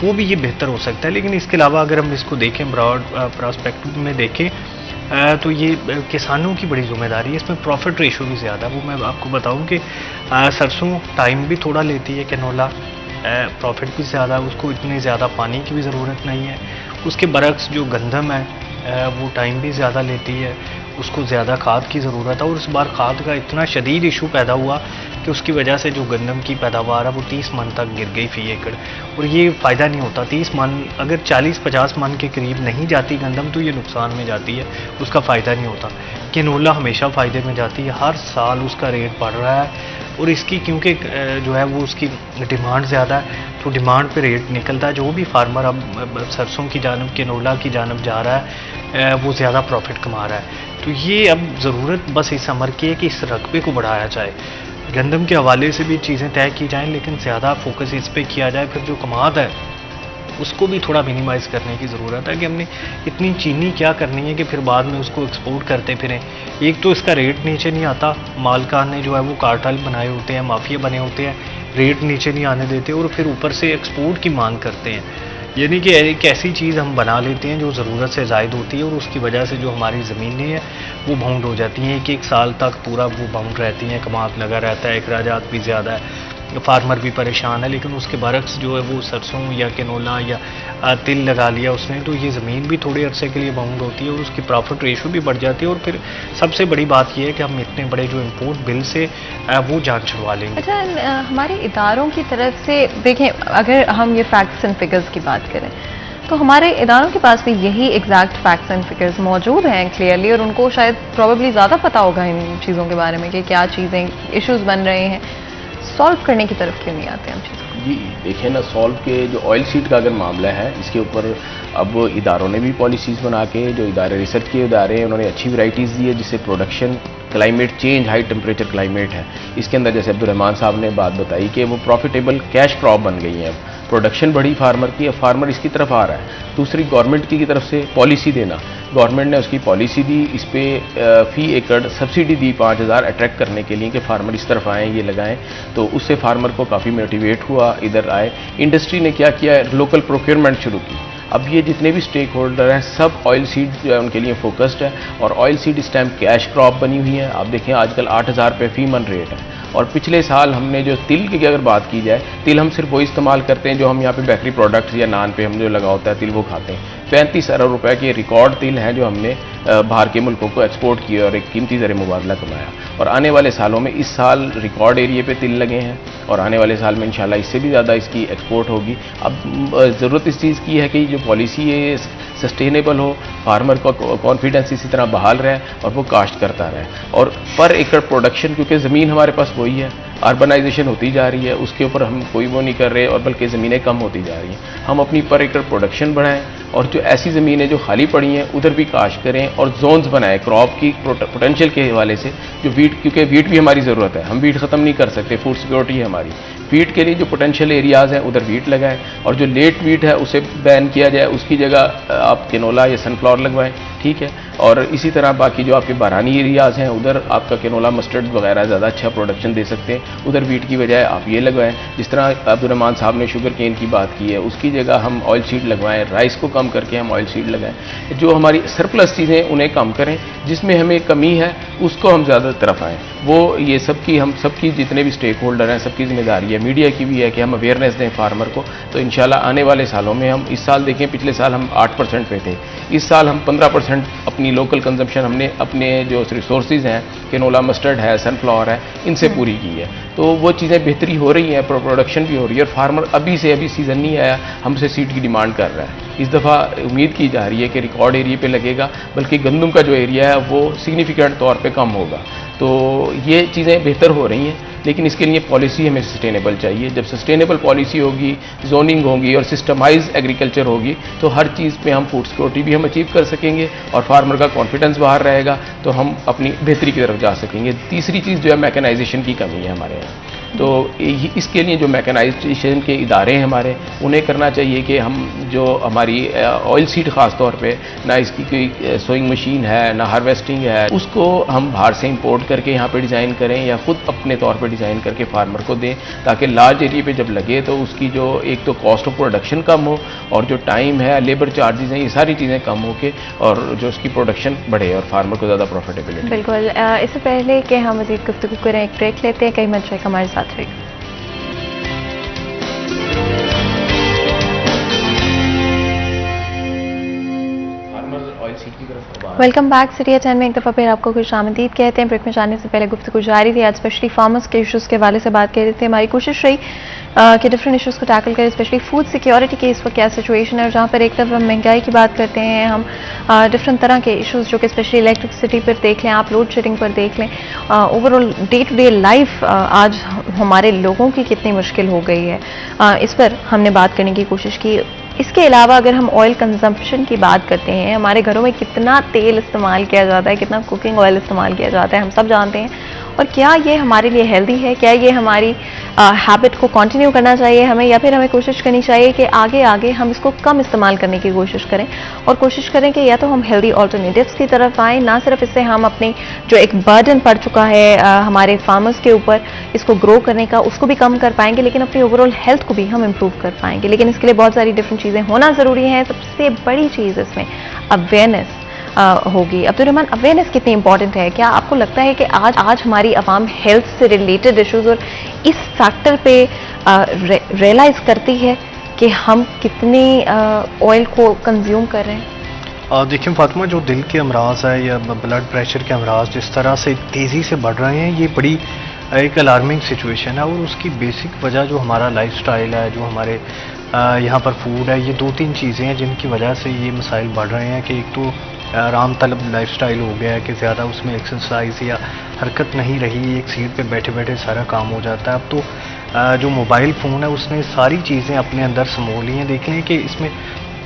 تو بھی یہ بہتر ہو سکتا ہے. لیکن اس کے علاوہ اگر ہم اس کو دیکھیں براڈ پراسپیکٹو میں دیکھیں تو یہ کسانوں کی بڑی ذمہ داری ہے. اس میں پروفٹ ریشو بھی زیادہ ہے. وہ میں آپ کو بتاؤں کہ سرسوں ٹائم بھی تھوڑا لیتی ہے کینولا, پروفٹ بھی زیادہ, اس کو اتنی زیادہ پانی کی بھی ضرورت نہیں ہے. اس کے برعکس جو گندم ہے وہ ٹائم بھی زیادہ لیتی ہے, اس کو زیادہ کھاد کی ضرورت ہے. اور اس بار کھاد کا اتنا شدید ایشو پیدا ہوا کہ اس کی وجہ سے جو گندم کی پیداوار ہے وہ 30 من تک گر گئی فی ایکڑ. اور یہ فائدہ نہیں ہوتا. 30 من اگر 40-50 من کے قریب نہیں جاتی گندم تو یہ نقصان میں جاتی ہے, اس کا فائدہ نہیں ہوتا. کینولا ہمیشہ فائدے میں جاتی ہے, ہر سال اس کا ریٹ بڑھ رہا ہے. اور اس کی کیونکہ جو ہے وہ اس کی ڈیمانڈ زیادہ ہے تو ڈیمانڈ پہ ریٹ نکلتا ہے. جو بھی فارمر اب سرسوں کی جانب کینولا کی جانب جا رہا ہے وہ زیادہ پروفٹ کما رہا ہے. تو یہ اب ضرورت بس اس عمر کی ہے کہ اس رقبے کو بڑھایا جائے. گندم کے حوالے سے بھی چیزیں طے کی جائیں لیکن زیادہ فوکس اس پہ کیا جائے. پھر جو کماد ہے اس کو بھی تھوڑا منیمائز کرنے کی ضرورت ہے کہ ہم نے اتنی چینی کیا کرنی ہے کہ پھر بعد میں اس کو ایکسپورٹ کرتے پھریں. ایک تو اس کا ریٹ نیچے نہیں آتا, مالکان نے جو ہے وہ کارٹل بنائے ہوتے ہیں, مافیا بنے ہوتے ہیں, ریٹ نیچے نہیں آنے دیتے اور پھر اوپر سے ایکسپورٹ کی مانگ کرتے ہیں. یعنی کہ ایک ایسی چیز ہم بنا لیتے ہیں جو ضرورت سے زائد ہوتی ہے اور اس کی وجہ سے جو ہماری زمینیں ہیں وہ باؤنڈ ہو جاتی ہیں. ایک سال تک پورا وہ باؤنڈ رہتی ہیں, کماد لگا رہتا ہے, اخراجات بھی زیادہ ہے, فارمر بھی پریشان ہے. لیکن اس کے برعکس جو ہے وہ سرسوں یا کینولا یا تل لگا لیا اس نے تو یہ زمین بھی تھوڑے عرصے کے لیے باؤنڈ ہوتی ہے اور اس کی پروفٹ ریشو بھی بڑھ جاتی ہے. اور پھر سب سے بڑی بات یہ ہے کہ ہم اتنے بڑے جو امپورٹ بل سے وہ جان چھڑوا لیں گے. اچھا, ہمارے اداروں کی طرف سے دیکھیں, اگر ہم یہ فیکٹس اینڈ فگرز کی بات کریں تو ہمارے اداروں کے پاس بھی یہی ایگزیکٹ فیکٹس اینڈ فگرز موجود ہیں کلیئرلی, اور ان کو شاید پروبیبلی زیادہ پتہ ہوگا ان چیزوں کے بارے میں کہ کیا چیزیں ایشوز بن رہے ہیں. سالو کرنے کی طرف کیوں نہیں آتے ہم چیزوں کو؟ جی دیکھیں نا, سالو کے جو آئل سیڈ کا اگر معاملہ ہے اس کے اوپر اب اداروں نے بھی پالیسیز بنا کے, جو ادارے ریسرچ کے ادارے ہیں انہوں نے اچھی ورائٹیز دی ہے جس سے production climate change, high temperature climate ہے اس کے اندر, جیسے عبدالرحمان صاحب نے بات بتائی کہ وہ پروفیٹیبل کیش کراپ بن گئی ہیں. اب پروڈکشن بڑھی فارمر کی, اب فارمر اس کی طرف آ رہا ہے. دوسری گورنمنٹ کی طرف سے پالیسی دینا, گورنمنٹ نے اس کی پالیسی دی, اس پہ فی ایکڑ سبسڈی دی 5,000 اٹریکٹ کرنے کے لیے کہ فارمر اس طرف آئیں, یہ لگائیں. تو اس سے فارمر کو کافی موٹیویٹ ہوا, ادھر آئے. انڈسٹری نے کیا کیا, لوکل پروکیورمنٹ شروع کی. اب یہ جتنے بھی سٹیک ہولڈر ہیں سب آئل سیڈ جو ہے ان کے لیے فوکسڈ ہے, اور آئل سیڈ اس ٹائم کیش کراپ بنی ہوئی ہے. آپ دیکھیں آج کل 8,000 روپے فی من ریٹ ہے. اور پچھلے سال ہم نے جو تل کی اگر بات کی جائے, تل ہم صرف وہ استعمال کرتے ہیں جو ہم یہاں پہ بیکری پروڈکٹس یا نان پہ ہم جو لگا ہوتا ہے تل وہ کھاتے ہیں. 35 ارب روپے کے ریکارڈ تل ہیں جو ہم نے باہر کے ملکوں کو ایکسپورٹ کیا اور ایک قیمتی زر مبادلہ کمایا. اور آنے والے سالوں میں اس سال ریکارڈ ایریے پہ تل لگے ہیں اور آنے والے سال میں انشاءاللہ اس سے بھی زیادہ اس کی ایکسپورٹ ہوگی. اب ضرورت اس چیز کی ہے کہ جو پالیسی ہے سسٹینیبل ہو, فارمر کا کانفیڈنس اسی طرح بحال رہے اور وہ کاشت کرتا رہے. اور پر ایکڑ پروڈکشن, کیونکہ زمین ہمارے پاس وہی ہے, اربنائزیشن ہوتی جا رہی ہے, اس کے اوپر ہم کوئی وہ نہیں کر رہے اور بلکہ زمینیں کم ہوتی جا رہی ہیں. ہم اپنی پر ایکڑ پروڈکشن بڑھائیں اور جو ایسی زمینیں جو خالی پڑی ہیں ادھر بھی کاشت کریں اور زونز بنائیں کراپ کی پوٹینشیل کے حوالے سے. جو ویٹ, کیونکہ ویٹ بھی ہماری ضرورت ہے, ہم ویٹ ختم نہیں کر سکتے, فوڈ سیکورٹی ہے ہماری. ویٹ کے لیے جو پوٹینشیل ایریاز ہیں ادھر ویٹ لگائیں, اور جو لیٹ ویٹ ہے اسے بین کیا جائے, اس کی جگہ آپ کینولا یا سن فلاور لگوائیں, ٹھیک ہے. اور اسی طرح باقی جو آپ کے بارانی ایریاز ہیں ادھر آپ کا کینولا مسٹرڈ وغیرہ زیادہ اچھا پروڈکشن دے سکتے ہیں, ادھر ویٹ کی بجائے آپ یہ لگوائیں. جس طرح عبدالرحمان صاحب نے شوگر کین کی بات کی ہے, اس کی جگہ ہم آئل سیڈ لگوائیں, رائس کو کم کر کے ہم آئل سیڈ لگائیں. جو ہماری سرپلس چیزیں انہیں کم کریں, جس میں ہمیں کمی ہے اس کو ہم زیادہ طرف آئیں. وہ یہ سب کی, ہم سب کی جتنے بھی سٹیک ہولڈر ہیں سب کی ذمہ داری ہے, میڈیا کی بھی ہے کہ ہم اویئرنیس دیں فارمر کو. تو انشاءاللہ آنے والے سالوں میں ہم, اس سال دیکھیں پچھلے سال ہم 8% پہ تھے, اس سال ہم 15% اپنی لوکل کنزمپشن ہم نے اپنے جو ریسورسز ہیں, کینولا مسٹرڈ ہے, سن فلاور ہے, ان سے پوری کی ہے. تو وہ چیزیں بہتری ہو رہی ہیں, پروڈکشن بھی ہو رہی ہے, اور فارمر ابھی سیزن نہیں آیا ہم سے سیڈ کی ڈیمانڈ کر رہا ہے. اس دفعہ امید کی جا رہی ہے کہ ریکارڈ ایریے پہ لگے گا, بلکہ گندم کا جو ایریا ہے وہ سگنیفیکنٹ طور پہ کم ہوگا. تو یہ چیزیں بہتر ہو رہی ہیں, لیکن اس کے لیے پالیسی ہمیں سسٹینیبل چاہیے. جب سسٹینیبل پالیسی ہوگی, زوننگ ہوگی اور سسٹمائز ایگریکلچر ہوگی تو ہر چیز پہ ہم فوڈ سیکورٹی بھی ہم اچیو کر سکیں گے اور فارمر کا کانفیڈنس باہر رہے گا تو ہم اپنی بہتری کی طرف جا سکیں گے. تیسری چیز جو ہے میکنائزیشن کی کمی ہے ہمارے یہاں. تو اس کے لیے جو میکنائزیشن کے ادارے ہیں ہمارے، انہیں کرنا چاہیے کہ ہم جو ہماری آئل سیڈ خاص طور پہ، نہ اس کی کوئی سوئنگ مشین ہے نہ ہارویسٹنگ ہے، اس کو ہم باہر سے امپورٹ کر کے یہاں پہ ڈیزائن کریں یا خود اپنے طور پہ ڈیزائن کر کے فارمر کو دیں، تاکہ لارج ایریا پہ جب لگے تو اس کی جو ایک تو کاسٹ آف پروڈکشن کم ہو، اور جو ٹائم ہے، لیبر چارجز ہیں، یہ ساری چیزیں کم ہو کے اور جو اس کی پروڈکشن بڑھے اور فارمر کو زیادہ پروفیٹیبلٹی۔ بالکل، اس سے پہلے کہ ہم مزید گفتگو کریں ایک بریک لیتے ہیں، کہیں مت جائے ہمارے ساتھ رہے گا۔ ویلکم بیک، سٹی ایٹ 10 میں ایک دفعہ پھر آپ کو خوش آمدید کہتے ہیں۔ بریک میں جانے سے پہلے گفتگو جاری تھی، آج اسپیشلی فارمرس کے ایشوز کے حوالے سے بات کر رہے تھے۔ ہماری کوشش رہی کہ ڈفرینٹ ایشوز کو ٹیکل کریں، اسپیشلی فوڈ سیکیورٹی کی اس وقت کیا سچویشن ہے، جہاں پر ایک طرف ہم مہنگائی کی بات کرتے ہیں، ہم ڈفرینٹ طرح کے ایشوز جو کہ اسپیشلی الیکٹرسٹی پر دیکھ لیں، آپ لوڈ شیڈنگ پر دیکھ لیں، overall day to day life آج ہمارے لوگوں کی کتنی مشکل ہو گئی ہے، اس پر ہم نے بات کرنے کی کوشش کی۔ اس کے علاوہ اگر ہم آئل کنزمپشن کی بات کرتے ہیں، ہمارے گھروں میں کتنا تیل استعمال کیا جاتا ہے، کتنا کوکنگ آئل استعمال کیا جاتا ہے، ہم سب جانتے ہیں، اور کیا یہ ہمارے لیے ہیلدی ہے، کیا یہ ہماری ہیبٹ کو کنٹینیو کرنا چاہیے ہمیں، یا پھر ہمیں کوشش کرنی چاہیے کہ آگے آگے ہم اس کو کم استعمال کرنے کی کوشش کریں، اور کوشش کریں کہ یا تو ہم ہیلدی آلٹرنیٹیوز کی طرف آئیں، نہ صرف اس سے ہم اپنی جو ایک برڈن پڑ چکا ہے ہمارے فارمرز کے اوپر اس کو گرو کرنے کا، اس کو بھی کم کر پائیں گے، لیکن اپنی اوور آل ہیلتھ کو بھی ہم امپروو کر پائیں گے، لیکن اس کے لیے بہت ساری ڈفرینٹ چیزیں ہونا ضروری ہیں۔ سب سے بڑی چیز اس میں اویئرنیس ہوگی۔ عبدالرحمان، اویئرنیس کتنی امپورٹنٹ ہے؟ کیا آپ کو لگتا ہے کہ آج ہماری عوام ہیلتھ سے ریلیٹڈ ایشوز اور اس فیکٹر پہ ریئلائز کرتی ہے کہ ہم کتنے آئل کو کنزیوم کر رہے ہیں؟ دیکھیں فاطمہ، جو دل کے امراض ہے یا بلڈ پریشر کے امراض جس طرح سے تیزی سے بڑھ رہے ہیں، یہ بڑی ایک الارمنگ سچویشن ہے، اور اس کی بیسک وجہ جو ہمارا لائف سٹائل ہے، جو ہمارے یہاں پر فوڈ ہے، یہ دو تین چیزیں ہیں جن کی وجہ سے یہ مسائل بڑھ رہے ہیں۔ کہ ایک تو آرام طلب لائف سٹائل ہو گیا ہے کہ زیادہ اس میں ایکسرسائز یا حرکت نہیں رہی، ایک سیٹ پہ بیٹھے بیٹھے سارا کام ہو جاتا ہے۔ اب تو جو موبائل فون ہے اس نے ساری چیزیں اپنے اندر سمو لی ہیں۔ دیکھ لیں کہ اس میں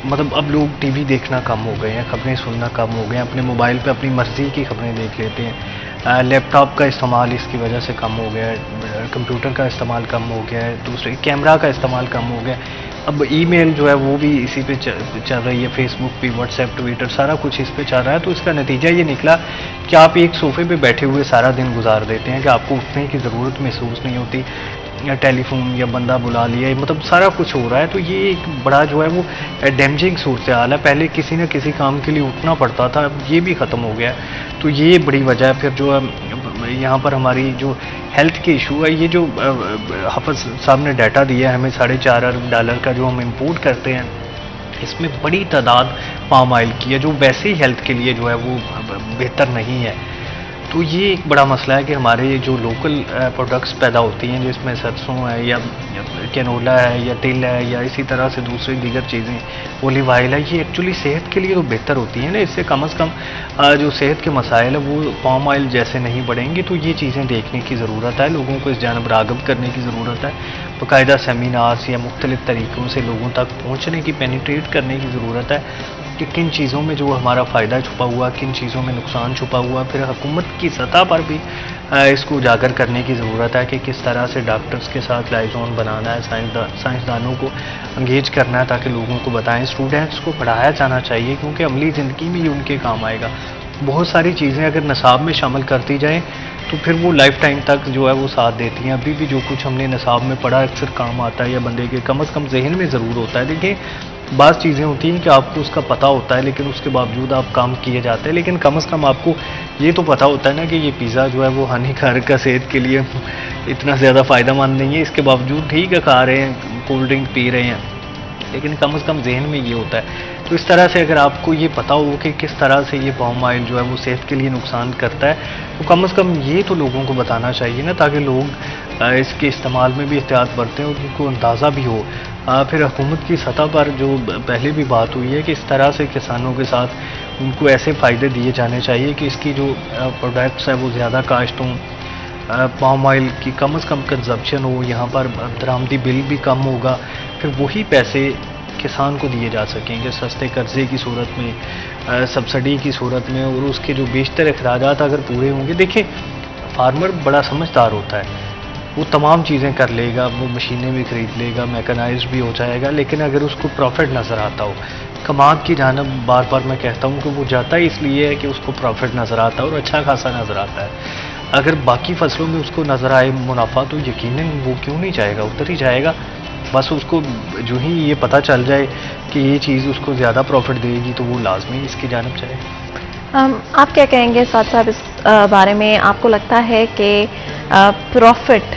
مطلب اب لوگ ٹی وی دیکھنا کم ہو گئے ہیں، خبریں سننا کم ہو گئے ہیں، اپنے موبائل پہ اپنی مرضی کی خبریں دیکھ لیتے ہیں، لیپ ٹاپ کا استعمال اس کی وجہ سے کم ہو گیا ہے، کمپیوٹر کا استعمال کم ہو گیا ہے، دوسرے کیمرہ کا استعمال کم ہو گیا ہے۔ اب ای میل جو ہے وہ بھی اسی پہ چل رہی ہے، فیس بک پہ، واٹس ایپ، ٹویٹر، سارا کچھ اس پہ چل رہا ہے۔ تو اس کا نتیجہ یہ نکلا کہ آپ ایک صوفے پہ بیٹھے ہوئے سارا دن گزار دیتے ہیں، کہ آپ کو اٹھنے کی ضرورت محسوس نہیں ہوتی، یا ٹیلی فون یا بندہ بلا لیا، مطلب سارا کچھ ہو رہا ہے۔ تو یہ ایک بڑا جو ہے وہ ڈیمیجنگ صورتحال ہے۔ پہلے کسی نہ کسی کام کے لیے اٹھنا پڑتا تھا، اب یہ بھی ختم ہو گیا۔ تو یہ بڑی وجہ ہے۔ پھر جو یہاں پر ہماری جو ہیلتھ کے ایشو ہے، یہ جو حافظ صاحب نے ڈیٹا دیا ہے ہمیں $4.5 ارب کا جو ہم امپورٹ کرتے ہیں، اس میں بڑی تعداد پام آئل کی ہے، جو ویسے ہی ہیلتھ کے لیے جو ہے وہ بہتر نہیں ہے۔ تو یہ ایک بڑا مسئلہ ہے کہ ہمارے جو لوکل پروڈکٹس پیدا ہوتی ہیں، جس میں سرسوں ہے یا کینولا ہے یا تل ہے یا اسی طرح سے دوسری دیگر چیزیں، اولیو آئل ہے، یہ ایکچولی صحت کے لیے تو بہتر ہوتی ہیں نا۔ اس سے کم از کم جو صحت کے مسائل ہیں وہ پام آئل جیسے نہیں بڑھیں گے۔ تو یہ چیزیں دیکھنے کی ضرورت ہے، لوگوں کو اس جانب راغب کرنے کی ضرورت ہے، باقاعدہ سیمینارز یا مختلف طریقوں سے لوگوں تک پہنچنے کی، پینیٹریٹ کرنے کی ضرورت ہے کہ کن چیزوں میں جو ہمارا فائدہ چھپا ہوا، کن چیزوں میں نقصان چھپا ہوا۔ پھر حکومت کی سطح پر بھی اس کو اجاگر کرنے کی ضرورت ہے کہ کس طرح سے ڈاکٹرز کے ساتھ لائزون بنانا ہے، سائنسدانوں کو انگیج کرنا ہے تاکہ لوگوں کو بتائیں۔ اسٹوڈنٹس کو پڑھایا جانا چاہیے کیونکہ عملی زندگی میں یہ ان کے کام آئے گا۔ بہت ساری چیزیں اگر نصاب میں شامل کرتی جائیں تو پھر وہ لائف ٹائم تک جو ہے وہ ساتھ دیتی ہیں۔ ابھی بھی جو کچھ ہم نے نصاب میں پڑھا اکثر کام آتا ہے، یا بندے کے کم از کم ذہن میں ضرور ہوتا ہے۔ دیکھیں بعض چیزیں ہوتی ہیں کہ آپ کو اس کا پتہ ہوتا ہے لیکن اس کے باوجود آپ کام کیے جاتے ہیں، لیکن کم از کم آپ کو یہ تو پتہ ہوتا ہے نا کہ یہ پیزا جو ہے وہ ہانی کارک کا، صحت کے لیے اتنا زیادہ فائدہ مند نہیں ہے۔ اس کے باوجود ٹھیک ہے کھا رہے ہیں، کولڈ ڈرنک پی رہے ہیں، لیکن کم از کم ذہن میں یہ ہوتا ہے۔ تو اس طرح سے اگر آپ کو یہ پتہ ہو کہ کس طرح سے یہ پام آئل جو ہے وہ صحت کے لیے نقصان کرتا ہے، تو کم از کم یہ تو لوگوں کو بتانا چاہیے نا، تاکہ لوگ اس کے استعمال میں بھی احتیاط برتیں اور ان کو اندازہ بھی ہو۔ پھر حکومت کی سطح پر جو پہلے بھی بات ہوئی ہے کہ اس طرح سے کسانوں کے ساتھ ان کو ایسے فائدے دیے جانے چاہیے کہ اس کی جو پروڈکٹس ہے وہ زیادہ کاشت ہوں، پام آئل کی کم از کم کنزمپشن ہو، یہاں پر درآمدی بل بھی کم ہوگا، پھر وہی پیسے کسان کو دیے جا سکیں گے سستے قرضے کی صورت میں، سبسڈی کی صورت میں، اور اس کے جو بیشتر اخراجات اگر پورے ہوں گے۔ دیکھیں فارمر بڑا سمجھدار ہوتا ہے، وہ تمام چیزیں کر لے گا، وہ مشینیں بھی خرید لے گا، میکنائزڈ بھی ہو جائے گا، لیکن اگر اس کو پروفٹ نظر آتا ہو، کماد کی جانب بار بار میں کہتا ہوں کہ وہ جاتا ہی اس لیے ہے کہ اس کو پروفٹ نظر آتا ہے اور اچھا خاصا نظر آتا ہے۔ اگر باقی فصلوں میں اس کو نظر آئے منافع تو یقیناً وہ کیوں نہیں جائے گا، ادھر ہی جائے گا۔ بس اس کو جو ہی یہ پتہ چل جائے کہ یہ چیز اس کو زیادہ پروفٹ دے گی تو وہ لازمی اس کی جانب جائے۔ آپ کیا کہیں گے سعد صاحب اس بارے میں؟ آپ کو لگتا ہے کہ پروفٹ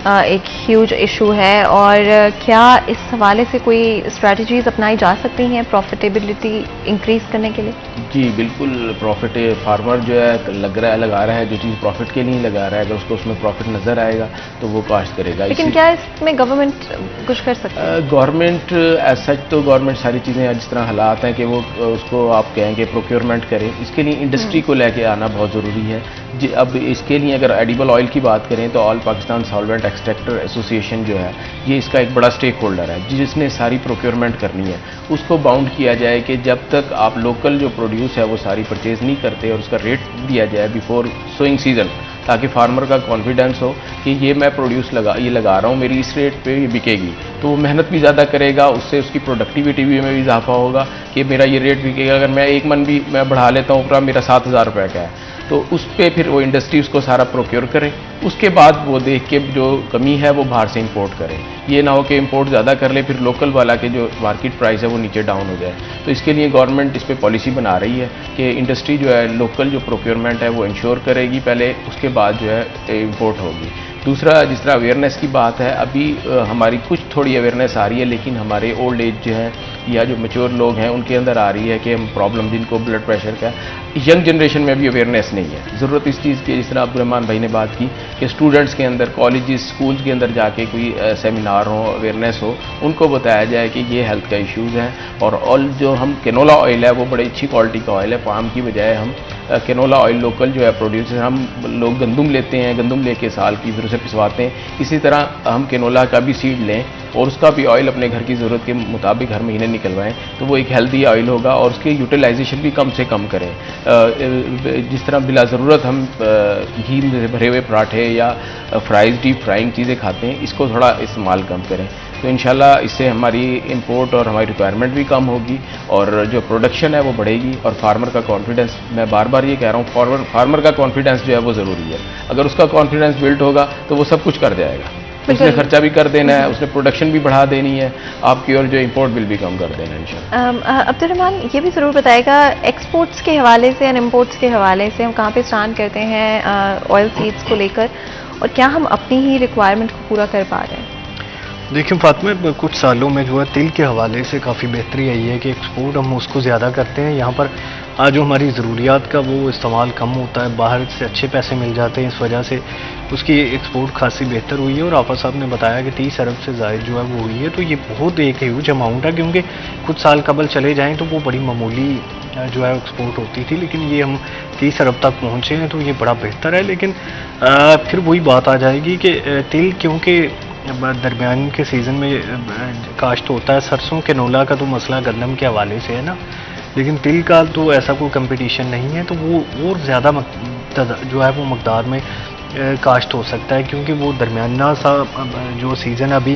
ایک ہیوج ایشو ہے، اور کیا اس حوالے سے کوئی اسٹریٹجیز اپنائی جا سکتی ہیں پروفیٹیبلٹی انکریز کرنے کے لیے؟ جی بالکل، پروفٹ فارمر جو ہے لگا رہا ہے جو چیز پروفٹ کے لیے لگا رہا ہے، اگر اس کو اس میں پروفٹ نظر آئے گا تو وہ کاشت کرے گا۔ لیکن کیا اس میں گورنمنٹ کچھ کر سکتی ہے؟ گورنمنٹ ایز سچ تو گورنمنٹ ساری چیزیں جس طرح حالات ہیں کہ وہ اس کو آپ کہیں کہ پروکیورمنٹ کرے، اس کے لیے انڈسٹری کو لے کے آنا بہت ضروری ہے۔ اب اس کے لیے اگر ایڈیبل آئل کی بات کریں تو آل پاکستان سالوینٹ ایکسٹریکٹر ایسوسیشن جو ہے یہ اس کا ایک بڑا اسٹیک ہولڈر ہے جس نے ساری پروکیورمنٹ کرنی ہے۔ اس کو باؤنڈ کیا جائے کہ جب تک آپ لوکل جو پروڈیوس ہے وہ ساری پرچیز نہیں کرتے اور اس کا ریٹ دیا جائے بیفور سوئنگ سیزن، تاکہ فارمر کا کانفیڈنس ہو کہ یہ میں پروڈیوس لگا رہا ہوں، میری اس ریٹ پہ یہ بکے گی، تو وہ محنت بھی زیادہ کرے گا، اس سے اس کی پروڈکٹیوٹی میں بھی اضافہ ہوگا کہ میرا یہ ریٹ بکے گا۔ اگر میں 1 من بھی میں بڑھا لیتا ہوں اوپر، میرا 7,000 روپے کا ہے، تو اس پہ پھر وہ انڈسٹری اس کو سارا پروکیور کرے، اس کے بعد وہ دیکھ کے جو کمی ہے وہ باہر سے امپورٹ کرے۔ یہ نہ ہو کہ امپورٹ زیادہ کر لے پھر لوکل والا کے جو مارکیٹ پرائس ہے وہ نیچے ڈاؤن ہو جائے۔ تو اس کے لیے گورنمنٹ اس پہ پالیسی بنا رہی ہے کہ انڈسٹری جو ہے لوکل جو پروکیورمنٹ ہے وہ انشور کرے گی پہلے، اس کے بعد جو ہے امپورٹ ہوگی۔ دوسرا جس طرح اویئرنیس کی بات ہے، ابھی ہماری کچھ تھوڑی اویئرنیس آ رہی ہے، لیکن ہمارے اولڈ ایج جو ہیں یا جو میچور لوگ ہیں ان کے اندر آ رہی ہے کہ ہم پرابلم جن کو بلڈ پریشر کا ہے، ینگ جنریشن میں بھی اویئرنیس نہیں ہے۔ ضرورت اس چیز کی، جس طرح عبدالرحمان بھائی نے بات کی کہ اسٹوڈنٹس کے اندر کالجز اسکولز کے اندر جا کے کوئی سیمینار ہو، اویئرنیس ہو، ان کو بتایا جائے کہ یہ ہیلتھ کا ایشوز ہیں۔ اور آئل جو ہم کینولا آئل ہے وہ بڑی اچھی کوالٹی کا آئل ہے، پام کی بجائے ہم کینولا آئل لوکل جو ہے پروڈیوس، ہم لوگ گندم لیتے ہیں، گندم لے کے سال کی پھر اسے پسواتے ہیں، اسی طرح ہم کینولا کا بھی سیڈ لیں اور اس کا بھی آئل اپنے گھر کی ضرورت کے مطابق ہر مہینے نکلوائیں، تو وہ ایک ہیلدی آئل ہوگا اور اس کی یوٹیلائزیشن بھی کم سے کم کریں۔ جس طرح بلا ضرورت ہم گھی میں بھرے ہوئے پراٹھے یا فرائز ڈیپ فرائنگ چیزیں کھاتے ہیں، اس کو تھوڑا استعمال کم کریں، تو انشاءاللہ اس سے ہماری امپورٹ اور ہماری ریکوائرمنٹ بھی کم ہوگی اور جو پروڈکشن ہے وہ بڑھے گی، اور فارمر کا کانفیڈنس، میں بار بار یہ کہہ رہا ہوں، فارمر کا کانفیڈنس جو ہے وہ ضروری ہے۔ اگر اس کا کانفیڈنس بلڈ ہوگا تو وہ سب کچھ کر جائے گا، اس نے خرچہ بھی کر دینا ہے، اس نے پروڈکشن بھی بڑھا دینی ہے آپ کی، اور جو امپورٹ بل بھی کم کر دینا ہے انشاءاللہ۔ عبدالرحمان یہ بھی ضرور بتائے گا ایکسپورٹس کے حوالے سے اور امپورٹس کے حوالے سے ہم کہاں پہ اسٹینڈ کرتے ہیں آئل سیڈس کو لے کر، اور کیا ہم اپنی ہی ریکوائرمنٹ کو پورا کر پا رہے ہیں؟ دیکھیں فاطمہ، کچھ سالوں میں جو ہے تیل کے حوالے سے کافی بہتری آئی ہے کہ ایکسپورٹ ہم اس کو زیادہ کرتے ہیں، یہاں پر جو ہماری ضروریات کا وہ استعمال کم ہوتا ہے، باہر سے اچھے پیسے مل جاتے ہیں، اس وجہ سے اس کی ایکسپورٹ خاصی بہتر ہوئی ہے، اور آفا صاحب نے بتایا کہ 30 ارب سے زائد جو ہے وہ ہوئی ہے، تو یہ بہت ایک ہیوج اماؤنٹ ہے، کیونکہ کچھ سال قبل چلے جائیں تو وہ بڑی معمولی جو ہے ایکسپورٹ ہوتی تھی، لیکن یہ ہم 30 ارب تک پہنچے ہیں تو یہ بڑا بہتر ہے۔ لیکن پھر وہی بات آ جائے گی کہ تیل کیونکہ درمیان کے سیزن میں کاشت ہوتا ہے، سرسوں کے نولا کا تو مسئلہ گندم کے حوالے سے ہے نا، لیکن تل کا تو ایسا کوئی کمپٹیشن نہیں ہے، تو وہ اور زیادہ جو ہے وہ مقدار میں کاشت ہو سکتا ہے، کیونکہ وہ درمیانہ سا جو سیزن ابھی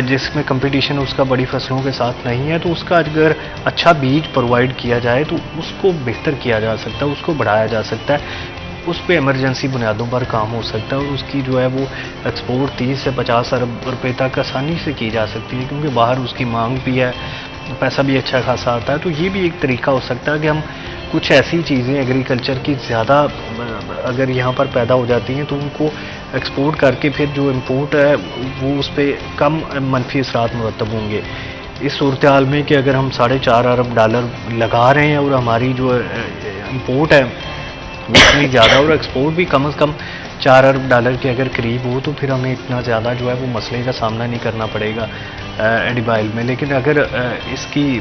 جس میں کمپٹیشن اس کا بڑی فصلوں کے ساتھ نہیں ہے، تو اس کا اگر اچھا بیج پرووائڈ کیا جائے تو اس کو بہتر کیا جا سکتا ہے، اس کو بڑھایا جا سکتا ہے، اس پہ ایمرجنسی بنیادوں پر کام ہو سکتا ہے، اور اس کی جو ہے وہ ایکسپورٹ 30 سے 50 ارب روپے تک آسانی سے کی جا سکتی ہے، کیونکہ باہر اس کی مانگ بھی ہے، پیسہ بھی اچھا خاصا آتا ہے۔ تو یہ بھی ایک طریقہ ہو سکتا ہے کہ ہم کچھ ایسی چیزیں ایگریکلچر کی زیادہ اگر یہاں پر پیدا ہو جاتی ہیں تو ان کو ایکسپورٹ کر کے پھر جو امپورٹ ہے وہ اس پہ کم منفی اثرات مرتب ہوں گے۔ اس صورتحال میں کہ اگر ہم $4.5 ارب لگا رہے ہیں اور ہماری جو امپورٹ ہے وہ اتنی زیادہ اور ایکسپورٹ بھی کم از کم $4 ارب کے اگر قریب ہو، تو پھر ہمیں اتنا زیادہ جو ہے وہ مسئلے کا سامنا نہیں کرنا پڑے گا ایڈیبائل میں۔ لیکن اگر اس کی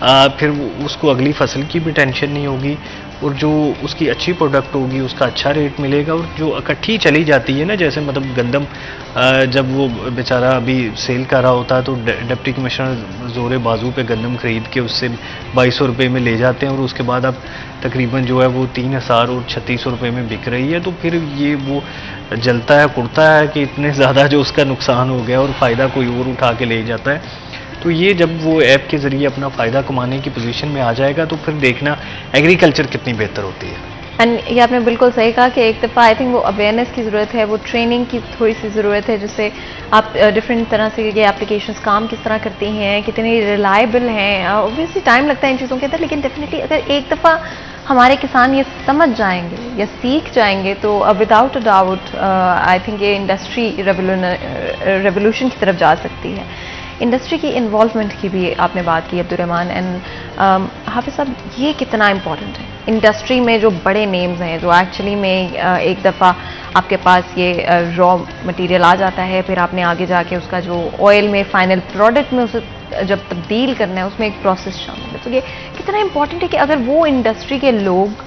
پھر اس کو اگلی فصل کی بھی ٹینشن نہیں ہوگی، اور جو اس کی اچھی پروڈکٹ ہوگی اس کا اچھا ریٹ ملے گا، اور جو اکٹھی چلی جاتی ہے نا، جیسے مطلب گندم جب وہ بیچارہ ابھی سیل کر رہا ہوتا ہے تو ڈپٹی کمشنر زور بازو پہ گندم خرید کے اس سے 2200 روپے میں لے جاتے ہیں، اور اس کے بعد اب تقریباً جو ہے وہ 3000 اور 3600 روپے میں بک رہی ہے، تو پھر یہ وہ جلتا ہے کڑتا ہے کہ اتنے زیادہ جو اس کا نقصان ہو گیا اور فائدہ کوئی اور اٹھا کے لے جاتا ہے۔ تو یہ جب وہ ایپ کے ذریعے اپنا فائدہ کمانے کی پوزیشن میں آ جائے گا تو پھر دیکھنا ایگریکلچر کتنی بہتر ہوتی ہے۔ اینڈ یہ آپ نے بالکل صحیح کہا کہ ایک دفعہ آئی تھنک وہ اویئرنیس کی ضرورت ہے، وہ ٹریننگ کی تھوڑی سی ضرورت ہے، جس سے آپ ڈفرینٹ طرح سے یہ اپلیکیشنس کام کس طرح کرتی ہیں، کتنی ریلائبل ہیں۔ اوبویسلی ٹائم لگتا ہے ان چیزوں کے اندر، لیکن ڈیفینیٹلی اگر ایک دفعہ ہمارے کسان یہ سمجھ جائیں گے یا سیکھ جائیں گے تو without a doubt I think یہ انڈسٹری ریولیوشن کی طرف جا سکتی ہے۔ انڈسٹری کی انوالومنٹ کی بھی آپ نے بات کی عبدالرحمن، اینڈ حافظ صاحب یہ کتنا امپورٹنٹ ہے انڈسٹری میں جو بڑے نیمز ہیں، جو ایکچولی میں ایک دفعہ آپ کے پاس یہ را مٹیریل آ جاتا ہے، پھر آپ نے آگے جا کے اس کا جو آئل میں فائنل پروڈکٹ میں اسے جب تبدیل کرنا ہے اس میں ایک پروسیس شامل ہے، تو یہ کتنا امپورٹنٹ ہے کہ اگر وہ انڈسٹری کے لوگ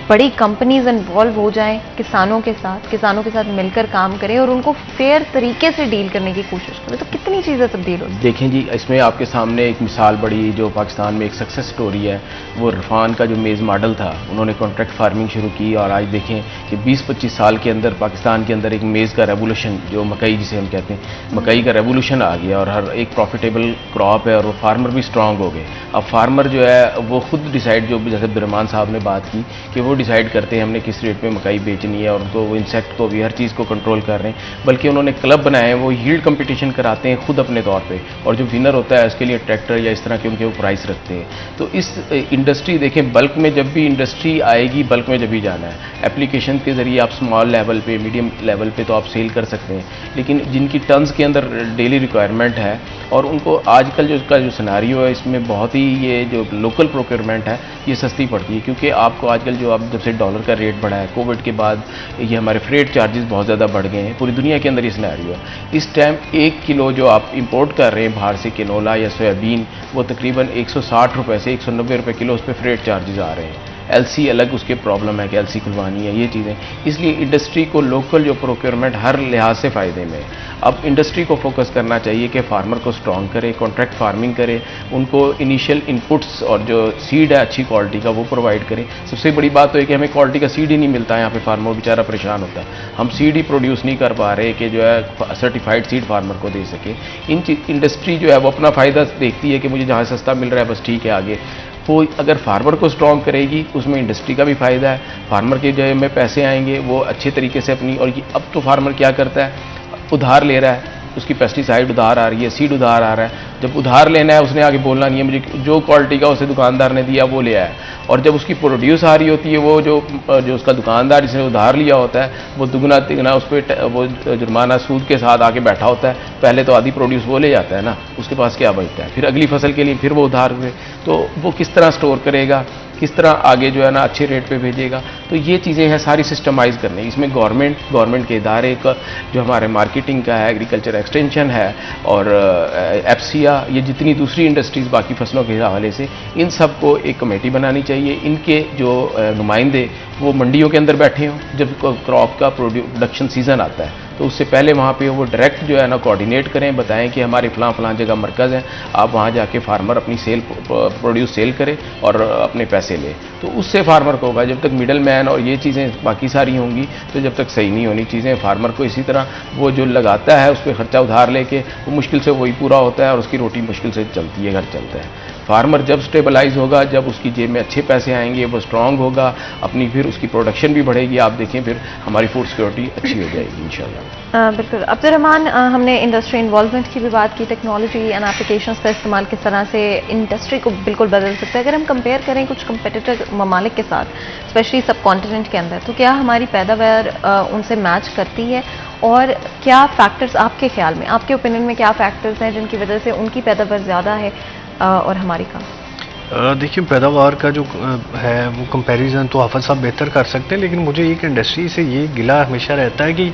بڑی کمپنیز انوالو ہو جائیں کسانوں کے ساتھ مل کر کام کریں اور ان کو فیئر طریقے سے ڈیل کرنے کی کوشش کریں، تو کتنی چیزیں تبدیل ہوتی ہیں۔ دیکھیں جی، اس میں آپ کے سامنے ایک مثال بڑی جو پاکستان میں ایک سکسیس سٹوری ہے، وہ عرفان کا جو میز ماڈل تھا، انہوں نے کانٹریکٹ فارمنگ شروع کی، اور آج دیکھیں کہ 20-25 سال کے اندر پاکستان کے اندر ایک میز کا ریولوشن، جو مکئی جسے ہم کہتے ہیں، مکئی کا ریولوشن آ گیا، اور ہر ایک پروفیٹیبل کراپ ہے، اور وہ فارمر بھی اسٹرانگ ہو گئے۔ اب فارمر جو ہے وہ خود ڈیسائیڈ، جو جیسے عبدالرحمان صاحب نے بات کی کہ وہ ڈیسائیڈ کرتے ہیں ہم نے کس ریٹ پہ مکئی بیچنی ہے، اور ان کو وہ انسیکٹ کو بھی ہر چیز کو کنٹرول کر رہے ہیں، بلکہ انہوں نے کلب بنائے ہیں، وہ ہیلڈ کمپٹیشن کراتے ہیں خود اپنے طور پہ، اور جو ونر ہوتا ہے اس کے لیے ٹریکٹر یا اس طرح کے ان کے وہ پرائز رکھتے ہیں۔ تو اس انڈسٹری دیکھیں، بلک میں جب بھی انڈسٹری آئے گی، بلک میں جب بھی جانا ہے، اپلیکیشن کے ذریعے آپ اسمال لیول پہ، میڈیم لیول پہ تو آپ سیل کر سکتے ہیں، لیکن جن کی ٹنز کے اندر ڈیلی ریکوائرمنٹ ہے، اور ان کو آج کل جو اس کا جو سیناریو ہے، اس میں بہت ہی یہ جو لوکل پروکیورمنٹ ہے یہ سستی پڑتی ہے، کیونکہ آپ کو آج کل جو اب جب سے ڈالر کا ریٹ بڑھا ہے، کووڈ کے بعد یہ ہمارے فریٹ چارجز بہت زیادہ بڑھ گئے ہیں، پوری دنیا کے اندر یہ سیناریو ہے۔ اس ٹائم 1 کلو جو آپ امپورٹ کر رہے ہیں باہر سے کنولا یا سویابین، وہ تقریباً 160 روپے سے 190 روپے کلو اس پہ فریٹ چارجز آ رہے ہیں۔ ایل سی الگ اس کے پرابلم ہے کہ ایل سی کھلوانی ہے، یہ چیزیں، اس لیے انڈسٹری کو لوکل جو پروکیورمنٹ ہر لحاظ سے فائدے میں ہے۔ اب انڈسٹری کو فوکس کرنا چاہیے کہ فارمر کو اسٹرانگ کرے، کانٹریکٹ فارمنگ کرے، ان کو انیشیل انپٹس اور جو سیڈ ہے اچھی کوالٹی کا وہ پرووائڈ کرے۔ سب سے بڑی بات تو ہے کہ ہمیں کوالٹی کا سیڈ ہی نہیں ملتا ہے، یہاں پہ فارمر بیچارہ پریشان ہوتا ہے، ہم سیڈ ہی پروڈیوس نہیں کر پا رہے کہ جو ہے سرٹیفائڈ سیڈ فارمر کو دے سکے۔ انڈسٹری جو ہے وہ اپنا فائدہ دیکھتی ہے کہ مجھے جہاں سستا مل رہا ہے بس ٹھیک ہے آگے، وہ اگر فارمر کو اسٹرانگ کرے گی اس میں انڈسٹری کا بھی فائدہ ہے، فارمر کے جو ہے میں پیسے آئیں گے وہ اچھے طریقے سے اپنی، اور اب تو فارمر کیا کرتا ہے، ادھار لے رہا ہے، اس کی پیسٹی سائڈ ادھار آ رہی ہے، سیڈ ادھار آ رہا ہے، جب ادھار لینا ہے اس نے آگے بولنا نہیں ہے، مجھے جو کوالٹی کا اسے دکاندار نے دیا وہ لیا ہے، اور جب اس کی پروڈیوس آ رہی ہوتی ہے وہ جو اس کا دکاندار جس نے ادھار لیا ہوتا ہے وہ دگنا تگنا اس پہ وہ جرمانہ سود کے ساتھ آ کے بیٹھا ہوتا ہے، پہلے تو آدھی پروڈیوس وہ لے جاتا ہے نا، اس کے پاس کیا بچتا ہے، پھر اگلی فصل کے لیے پھر وہ ادھار ہوئے، تو وہ کس طرح سٹور کرے گا، کس طرح آگے جو ہے نا اچھے ریٹ پہ بھیجے گا۔ تو یہ چیزیں ہیں ساری سسٹمائز کرنے، اس میں گورنمنٹ کے ادارے کا جو ہمارے مارکیٹنگ کا ہے، ایگریکلچر ایکسٹینشن ہے، اور ایپسیا، یہ جتنی دوسری انڈسٹریز باقی فصلوں کے حوالے سے، ان سب کو ایک کمیٹی بنانی چاہیے، ان کے جو نمائندے وہ منڈیوں کے اندر بیٹھے ہوں، جب کراپ کا پروڈکشن سیزن آتا ہے تو اس سے پہلے وہاں پہ وہ ڈائریکٹ جو ہے نا کوآرڈینیٹ کریں، بتائیں کہ ہمارے فلاں جگہ مرکز ہیں، آپ وہاں جا کے فارمر اپنی پروڈیوس سیل کرے اور اپنے پیسے لے، تو اس سے فارمر کو ہوگا۔ جب تک مڈل مین اور یہ چیزیں باقی ساری ہوں گی تو جب تک صحیح نہیں ہونی چیزیں، فارمر کو اسی طرح وہ جو لگاتا ہے اس پہ خرچہ ادھار لے کے وہ مشکل سے وہی پورا ہوتا ہے، اور اس کی روٹی مشکل سے چلتی ہے، گھر چلتا ہے۔ فارمر جب سٹیبلائز ہوگا، جب اس کی جیب میں اچھے پیسے آئیں گے، وہ اسٹرانگ ہوگا اپنی، پھر اس کی پروڈکشن بھی بڑھے گی، آپ دیکھیں پھر ہماری فوڈ سیکورٹی اچھی ہو جائے گی انشاءاللہ۔ بالکل عبدالرحمن، ہم نے انڈسٹری انوالومنٹ کی بھی بات کی، ٹیکنالوجی اینڈ اپلیکیشنز کا استعمال کس طرح سے انڈسٹری کو بالکل بدل سکتا ہے۔ اگر ہم کمپیئر کریں کچھ کمپیٹیٹر ممالک کے ساتھ، اسپیشلی سب کانٹیننٹ کے اندر، تو کیا ہماری پیداوار ان سے میچ کرتی ہے، اور کیا فیکٹرز آپ کے خیال میں، آپ کے اوپینین میں کیا فیکٹرز ہیں جن کی وجہ سے ان کی پیداوار زیادہ ہے اور ہماری کم؟ دیکھیے پیداوار کا جو ہے وہ کمپیریزن تو حافظ صاحب بہتر کر سکتے ہیں، لیکن مجھے ایک انڈسٹری سے یہ گلہ ہمیشہ رہتا ہے کہ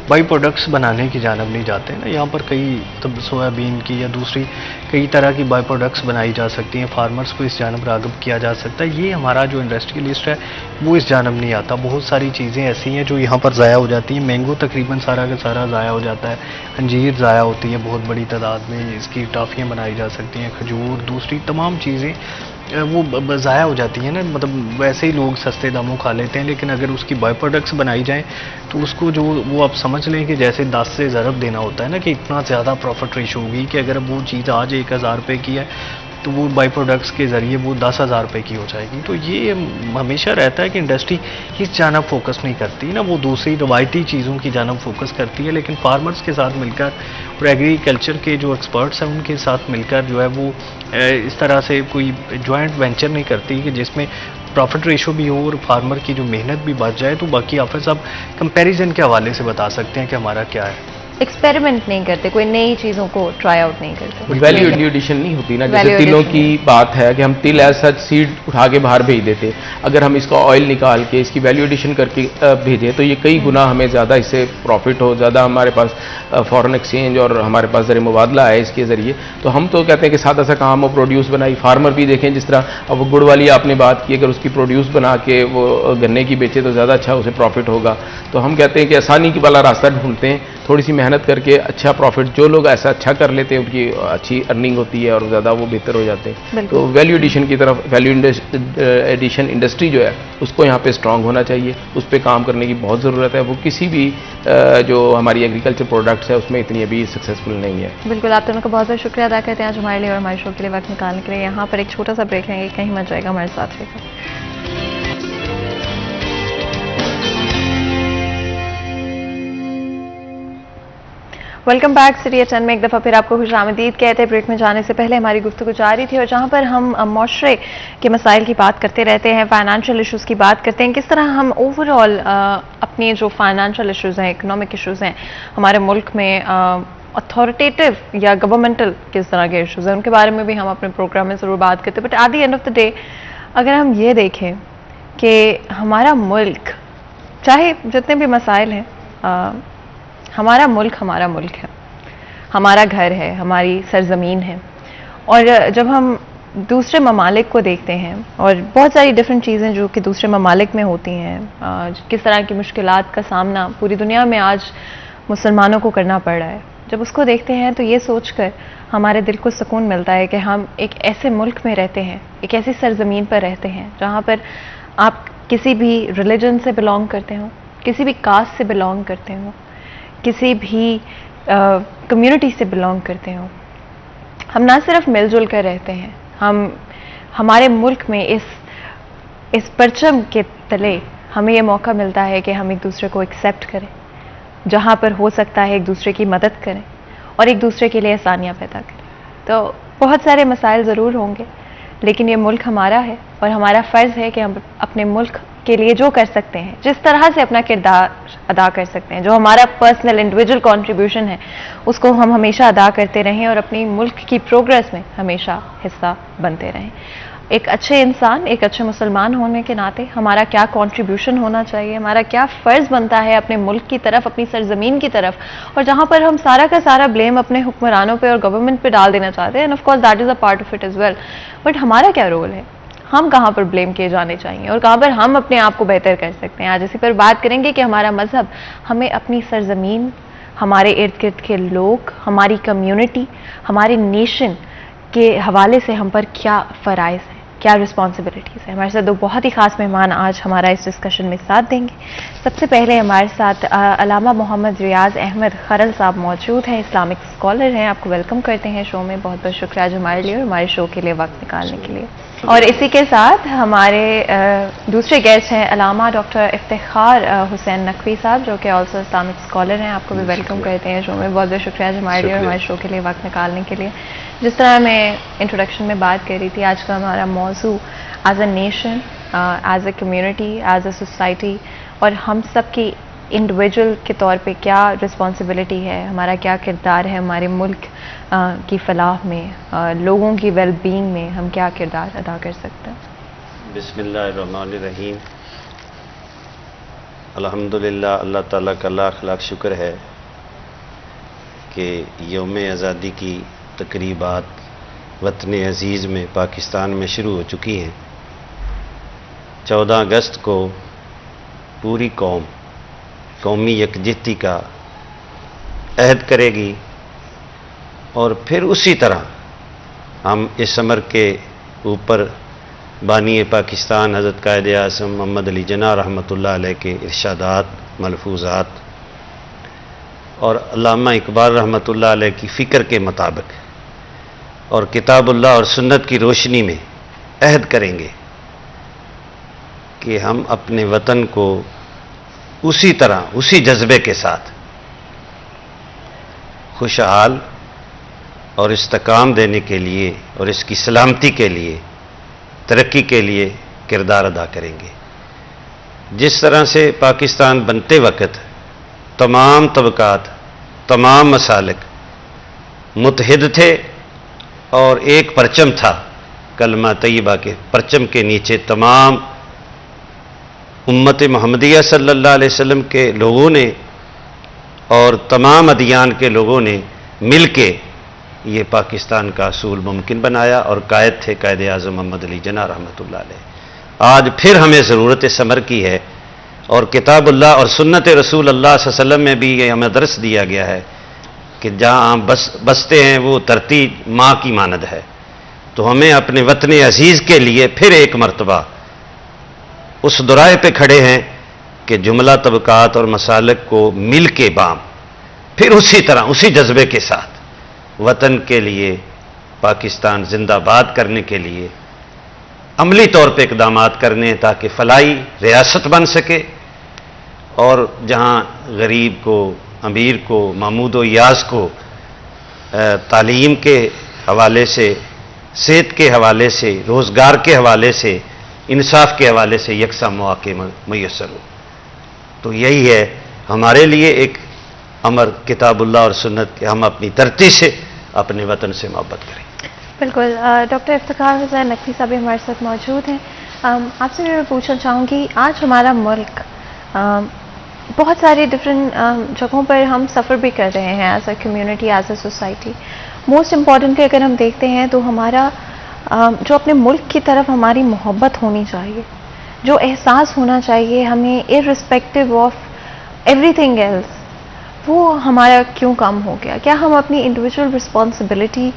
بائی پروڈکٹس بنانے کی جانب نہیں جاتے ہیں نا. یہاں پر کئی سویابین کی یا دوسری کئی طرح کی بائی پروڈکٹس بنائی جا سکتی ہیں, فارمرز کو اس جانب راغب کیا جا سکتا ہے. یہ ہمارا جو انڈسٹریلسٹ ہے وہ اس جانب نہیں آتا. بہت ساری چیزیں ایسی ہیں جو یہاں پر ضائع ہو جاتی ہیں. مینگو تقریباً سارا کا سارا ضائع ہو جاتا ہے, انجیر ضائع ہوتی ہے بہت بڑی تعداد میں, اس کی ٹافیاں بنائی جا سکتی ہیں, کھجور, دوسری تمام چیزیں وہ ضائع ہو جاتی ہیں نا. مطلب ویسے ہی لوگ سستے داموں کھا لیتے ہیں, لیکن اگر اس کی بائی پروڈکٹس بنائی جائیں تو اس کو جو وہ آپ سمجھ لیں کہ جیسے 10 سے ضرب دینا ہوتا ہے نا, کہ اتنا زیادہ پروفٹ ریشو ہوگی کہ اگر وہ چیز آج 1000 روپے کی ہے تو وہ بائی پروڈکٹس کے ذریعے وہ 10,000 روپے کی ہو جائے گی. تو یہ ہمیشہ رہتا ہے کہ انڈسٹری اس جانب فوکس نہیں کرتی نا, وہ دوسری روایتی چیزوں کی جانب فوکس کرتی ہے. لیکن فارمرز کے ساتھ مل کر اور ایگریکلچر کے جو ایکسپرٹس ہیں ان کے ساتھ مل کر جو ہے وہ اس طرح سے کوئی جوائنٹ وینچر نہیں کرتی کہ جس میں پروفٹ ریشو بھی ہو اور فارمر کی جو محنت بھی بچ جائے. تو باقی حافظ صاحب کمپیریزن کے حوالے سے بتا سکتے ہیں کہ ہمارا کیا ہے. ایکسپیریمنٹ نہیں کرتے, کوئی نئی چیزوں کو ٹرائی آؤٹ نہیں کرتے. ویلیو ایڈیشن نہیں ہوتی نا, جیسے تلوں کی بات ہے کہ ہم تل ایسا سیڈ اٹھا کے باہر بھیج دیتے, اگر ہم اس کا آئل نکال کے اس کی ویلیو ایڈیشن کر کے بھیجیں تو یہ کئی گنا ہمیں زیادہ اس سے پروفٹ ہو, زیادہ ہمارے پاس فارن ایکسچینج اور ہمارے پاس زر مبادلہ ہے اس کے ذریعے. تو ہم تو کہتے ہیں کہ سادہ سا کام ہو, پروڈیوس بنائی. فارمر بھی دیکھیں جس طرح اب وہ گڑ والی آپ نے بات کی, اگر اس کی پروڈیوس بنا کے وہ گنے کی بیچے تو زیادہ اچھا اسے پروفٹ ہوگا. تو ہم کہتے ہیں کہ آسانی کی والا راستہ ڈھونڈتے ہیں, تھوڑی سی محنت کر کے اچھا پروفٹ. جو لوگ ایسا اچھا کر لیتے ہیں ان کی اچھی ارننگ ہوتی ہے اور زیادہ وہ بہتر ہو جاتے ہیں. تو ویلیو ایڈیشن کی طرف, ویلیو ایڈیشن انڈسٹری جو ہے اس کو یہاں پہ اسٹرانگ ہونا چاہیے, اس پہ کام کرنے کی بہت ضرورت ہے. وہ کسی بھی جو ہماری ایگریکلچر پروڈکٹس ہے اس میں اتنی ابھی سکسیزفل نہیں ہے. بالکل, آپ دونوں کا بہت بہت شکریہ ادا کرتے ہیں آج ہمارے لیے اور ہمارے شو کے لیے وقت نکالنے کے لیے. یہاں پر ایک چھوٹا سا بریک لیں گے, کہیں مت جائے گا, ہمارے ساتھ رہے گا. Welcome back. سٹی ایٹ 10 میں ایک دفعہ پھر آپ کو خوش آمدید کہتے ہیں. بریک میں جانے سے پہلے ہماری گفتگو جاری تھی اور جہاں پر ہم معاشرے کے مسائل کی بات کرتے رہتے ہیں, فائنانشیل ایشوز کی بات کرتے ہیں, کس طرح ہم اوور آل اپنے جو فائنانشیل ایشوز ہیں, اکنامک ایشوز ہیں ہمارے ملک میں, اتھارٹیٹیو یا گورنمنٹل کس طرح کے ایشوز ہیں, ان کے بارے میں بھی ہم اپنے پروگرام میں ضرور بات کرتے ہیں. But at the end of the day اگر ہم یہ دیکھیں کہ ہمارا ملک, چاہے جتنے بھی مسائل ہیں, ہمارا ملک ہے, ہمارا گھر ہے, ہماری سرزمین ہے. اور جب ہم دوسرے ممالک کو دیکھتے ہیں اور بہت ساری ڈفرینٹ چیزیں جو کہ دوسرے ممالک میں ہوتی ہیں, کس طرح کی مشکلات کا سامنا پوری دنیا میں آج مسلمانوں کو کرنا پڑ رہا ہے, جب اس کو دیکھتے ہیں تو یہ سوچ کر ہمارے دل کو سکون ملتا ہے کہ ہم ایک ایسے ملک میں رہتے ہیں, ایک ایسی سرزمین پر رہتے ہیں جہاں پر آپ کسی بھی ریلیجن سے بلانگ کرتے ہوں, کسی بھی کاسٹ سے بلانگ کرتے ہوں, کسی بھی کمیونٹی سے بلانگ کرتے ہوں, ہم نہ صرف مل جل کر رہتے ہیں, ہمارے ملک میں اس پرچم کے تلے ہمیں یہ موقع ملتا ہے کہ ہم ایک دوسرے کو ایکسیپٹ کریں, جہاں پر ہو سکتا ہے ایک دوسرے کی مدد کریں اور ایک دوسرے کے لیے آسانیاں پیدا کریں. تو بہت سارے مسائل ضرور ہوں گے, لیکن یہ ملک ہمارا ہے اور ہمارا فرض ہے کہ ہم اپنے ملک کے لیے جو کر سکتے ہیں, جس طرح سے اپنا کردار ادا کر سکتے ہیں, جو ہمارا پرسنل انڈیویجول کنٹریبیوشن ہے, اس کو ہم ہمیشہ ادا کرتے رہیں اور اپنی ملک کی پروگرس میں ہمیشہ حصہ بنتے رہیں. ایک اچھے انسان, ایک اچھے مسلمان ہونے کے ناطے ہمارا کیا کنٹریبیوشن ہونا چاہیے, ہمارا کیا فرض بنتا ہے اپنے ملک کی طرف, اپنی سرزمین کی طرف, اور جہاں پر ہم سارا کا سارا بلیم اپنے حکمرانوں پہ اور گورنمنٹ پہ ڈال دینا چاہتے ہیں, and of course that is a part of it as well, but ہمارا کیا رول ہے, ہم کہاں پر بلیم کیے جانے چاہیے اور کہاں پر ہم اپنے آپ کو بہتر کر سکتے ہیں. آج اسی پر بات کریں گے کہ ہمارا مذہب ہمیں اپنی سرزمین, ہمارے ارد گرد کے لوگ, ہماری کمیونٹی, ہمارے نیشن کے حوالے سے ہم پر کیا فرائض ہیں, کیا رسپانسبلٹیز ہیں. ہمارے ساتھ دو بہت ہی خاص مہمان آج ہمارا اس ڈسکشن میں ساتھ دیں گے. سب سے پہلے ہمارے ساتھ علامہ محمد ریاض احمد خرل صاحب موجود ہیں, اسلامک اسکالر ہیں. آپ کو ویلکم کرتے ہیں شو میں, بہت بہت شکریہ جو ہمارے لیے اور ہمارے شو کے لیے وقت نکالنے کے لیے. اور اسی کے ساتھ ہمارے دوسرے گیسٹ ہیں علامہ ڈاکٹر افتخار حسین نقوی صاحب, جو کہ آلسو اسلامک اسکالر ہیں. آپ کو بھی ویلکم کرتے ہیں شو میں, بہت بہت شکریہ جو ہمارے لیے اور ہمارے شو کے لیے وقت نکالنے کے لیے. جس طرح میں انٹروڈکشن میں بات کر رہی تھی, آج کا ہمارا موضوع as a nation, as a community, as a society, اور ہم سب کی انڈیویجول کے طور پہ کیا رسپانسبلٹی ہے, ہمارا کیا کردار ہے ہمارے ملک کی فلاح میں, لوگوں کی ویل بینگ میں ہم کیا کردار ادا کر سکتے ہیں. بسم اللہ الرحمن الرحیم. الحمدللہ اللہ تعالیٰ کا لاکھ لاکھ شکر ہے کہ یوم آزادی کی تقریبات وطن عزیز میں پاکستان میں شروع ہو چکی ہیں۔ 14 اگست کو پوری قومی یکجہتی کا عہد کرے گی، اور پھر اسی طرح ہم اس امر کے اوپر بانی پاکستان حضرت قائد اعظم محمد علی جناح رحمۃ اللہ علیہ کے ارشادات، ملفوظات اور علامہ اقبال رحمۃ اللہ علیہ کی فکر کے مطابق اور کتاب اللہ اور سنت کی روشنی میں عہد کریں گے کہ ہم اپنے وطن کو اسی طرح، اسی جذبے کے ساتھ خوشحال اور استحکام دینے کے لیے اور اس کی سلامتی کے لیے، ترقی کے لیے کردار ادا کریں گے۔ جس طرح سے پاکستان بنتے وقت تمام طبقات، تمام مسالک متحد تھے اور ایک پرچم تھا، کلمہ طیبہ کے پرچم کے نیچے تمام امت محمدیہ صلی اللہ علیہ وسلم کے لوگوں نے اور تمام ادیان کے لوگوں نے مل کے یہ پاکستان کا اصول ممکن بنایا، اور قائد تھے قائد اعظم محمد علی جناح رحمۃ اللہ علیہ۔ آج پھر ہمیں ضرورت سمر کی ہے، اور کتاب اللہ اور سنت رسول اللہ صلی اللہ علیہ وسلم میں بھی یہ ہمیں درس دیا گیا ہے کہ جہاں ہم بستے ہیں وہ دھرتی ماں کی مانند ہے، تو ہمیں اپنے وطن عزیز کے لیے پھر ایک مرتبہ اس دورائے پہ کھڑے ہیں کہ جملہ طبقات اور مسالک کو مل کے بام پھر اسی طرح، اسی جذبے کے ساتھ وطن کے لیے، پاکستان زندہ باد کرنے کے لیے عملی طور پہ اقدامات کرنے ہیں، تاکہ فلاحی ریاست بن سکے، اور جہاں غریب کو، امیر کو، محمود و ایاز کو تعلیم کے حوالے سے، صحت کے حوالے سے، روزگار کے حوالے سے، انصاف کے حوالے سے یکساں مواقع میسر ہو۔ تو یہی ہے ہمارے لیے ایک امر کتاب اللہ اور سنت کے، ہم اپنی دھرتی سے، اپنے وطن سے محبت کریں۔ بالکل۔ ڈاکٹر افتخار حسین نقوی صاحب ہمارے ساتھ موجود ہیں۔ آپ سے میں پوچھنا چاہوں گی، آج ہمارا ملک بہت ساری ڈفرینٹ جگہوں پر ہم سفر بھی کر رہے ہیں as a community, as a society. Most importantly اگر ہم دیکھتے ہیں تو ہمارا جو اپنے ملک کی طرف ہماری محبت ہونی چاہیے، جو احساس ہونا چاہیے ہمیں اررسپیکٹو آف ایوری تھنگ ایلس، وہ ہمارا کیوں کم ہو گیا؟ کیا ہم اپنی انڈیویجول رسپانسبلٹی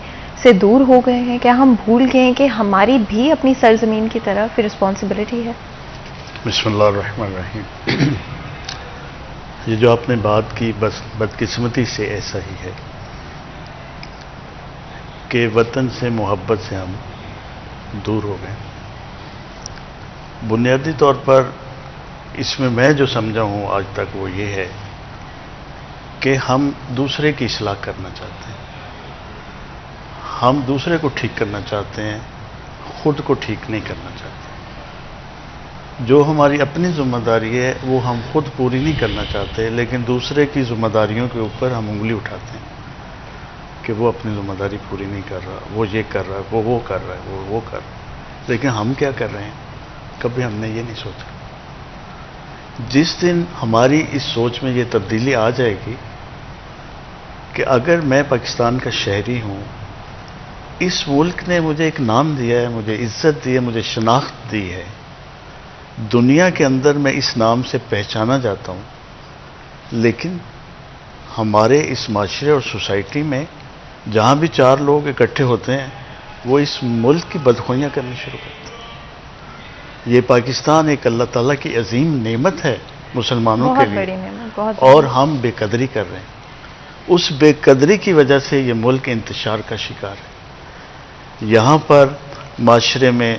سے دور ہو گئے ہیں؟ کیا ہم بھول گئے ہیں کہ ہماری بھی اپنی سرزمین کی طرف رسپانسبلٹی ہے؟ بسم اللہ الرحمن الرحیم۔ یہ جو آپ نے بات کی، بس بدقسمتی سے ایسا ہی ہے کہ وطن سے، محبت سے ہم دور ہو گئے۔ بنیادی طور پر اس میں جو سمجھا ہوں آج تک وہ یہ ہے کہ ہم دوسرے کی اصلاح کرنا چاہتے ہیں، ہم دوسرے کو ٹھیک کرنا چاہتے ہیں، خود کو ٹھیک نہیں کرنا چاہتے۔ جو ہماری اپنی ذمہ داری ہے وہ ہم خود پوری نہیں کرنا چاہتے، لیکن دوسرے کی ذمہ داریوں کے اوپر ہم انگلی اٹھاتے ہیں کہ وہ اپنی ذمہ داری پوری نہیں کر رہا، وہ یہ کر رہا ہے، وہ کر رہا ہے، وہ کر رہا ہے۔ لیکن ہم کیا کر رہے ہیں؟ کبھی ہم نے یہ نہیں سوچا۔ جس دن ہماری اس سوچ میں یہ تبدیلی آ جائے گی کہ اگر میں پاکستان کا شہری ہوں، اس ملک نے مجھے ایک نام دیا ہے، مجھے عزت دی ہے، مجھے شناخت دی ہے، دنیا کے اندر میں اس نام سے پہچانا جاتا ہوں، لیکن ہمارے اس معاشرے اور سوسائٹی میں جہاں بھی 4 لوگ اکٹھے ہوتے ہیں وہ اس ملک کی بدخوئیاں کرنا شروع کرتے ہیں۔ یہ پاکستان ایک اللہ تعالیٰ کی عظیم نعمت ہے مسلمانوں کے لیے، اور ہم بے قدری کر رہے ہیں۔ اس بے قدری کی وجہ سے یہ ملک انتشار کا شکار ہے۔ یہاں پر معاشرے میں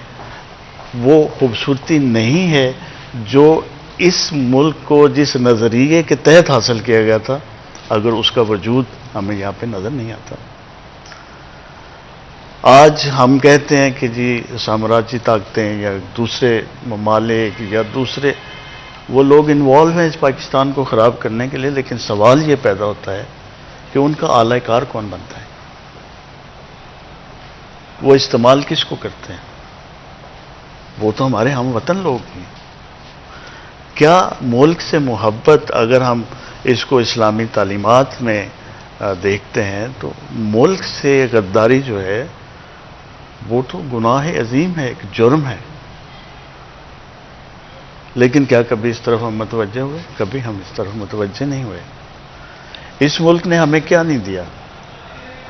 وہ خوبصورتی نہیں ہے جو اس ملک کو جس نظریے کے تحت حاصل کیا گیا تھا، اگر اس کا وجود ہمیں یہاں پہ نظر نہیں آتا۔ آج ہم کہتے ہیں کہ جی سامراجی طاقتیں یا دوسرے ممالک یا دوسرے وہ لوگ انوالو ہیں اس پاکستان کو خراب کرنے کے لیے، لیکن سوال یہ پیدا ہوتا ہے کہ ان کا اعلی کار کون بنتا ہے؟ وہ استعمال کس کو کرتے ہیں؟ وہ تو ہمارے ہم وطن لوگ ہیں۔ کیا ملک سے محبت، اگر ہم اس کو اسلامی تعلیمات میں دیکھتے ہیں تو ملک سے غداری جو ہے وہ تو گناہ عظیم ہے، ایک جرم ہے. لیکن کیا کبھی اس طرف ہم متوجہ ہوئے؟ کبھی ہم اس طرف متوجہ نہیں ہوئے. اس ملک نے ہمیں کیا نہیں دیا؟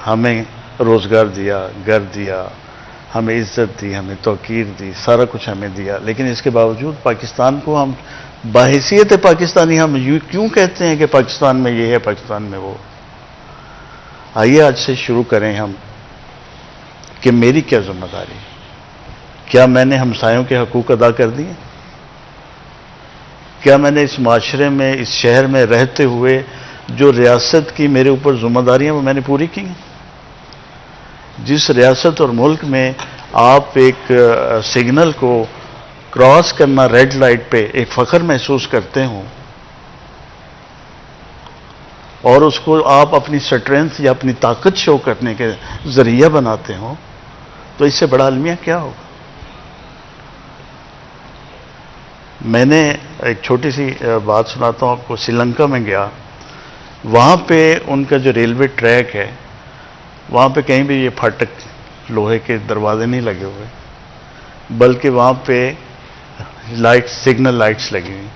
ہمیں روزگار دیا، گھر دیا، ہمیں عزت دی، ہمیں توقیر دی، سارا کچھ ہمیں دیا. لیکن اس کے باوجود پاکستان کو ہم باحیثیت پاکستانی ہم کیوں کہتے ہیں کہ پاکستان میں یہ ہے، پاکستان میں وہ؟ آئیے آج سے شروع کریں ہم کہ میری کیا ذمہ داری؟ کیا میں نے ہمسایوں کے حقوق ادا کر دیے؟ کیا میں نے اس معاشرے میں، اس شہر میں رہتے ہوئے جو ریاست کی میرے اوپر ذمہ داریاں وہ میں نے پوری کی ہیں؟ جس ریاست اور ملک میں آپ ایک سگنل کو کراس کرنا ریڈ لائٹ پہ ایک فخر محسوس کرتے ہوں اور اس کو آپ اپنی اسٹرینتھ یا اپنی طاقت شو کرنے کے ذریعہ بناتے ہوں، تو اس سے بڑا المیہ کیا ہوگا؟ میں نے ایک چھوٹی سی بات سناتا ہوں آپ کو. سری لنکا میں گیا، وہاں پہ ان کا جو ریلوے ٹریک ہے وہاں پہ کہیں بھی یہ پھاٹک لوہے کے دروازے نہیں لگے ہوئے، بلکہ وہاں پہ لائٹ، سگنل لائٹس لگی ہوئی.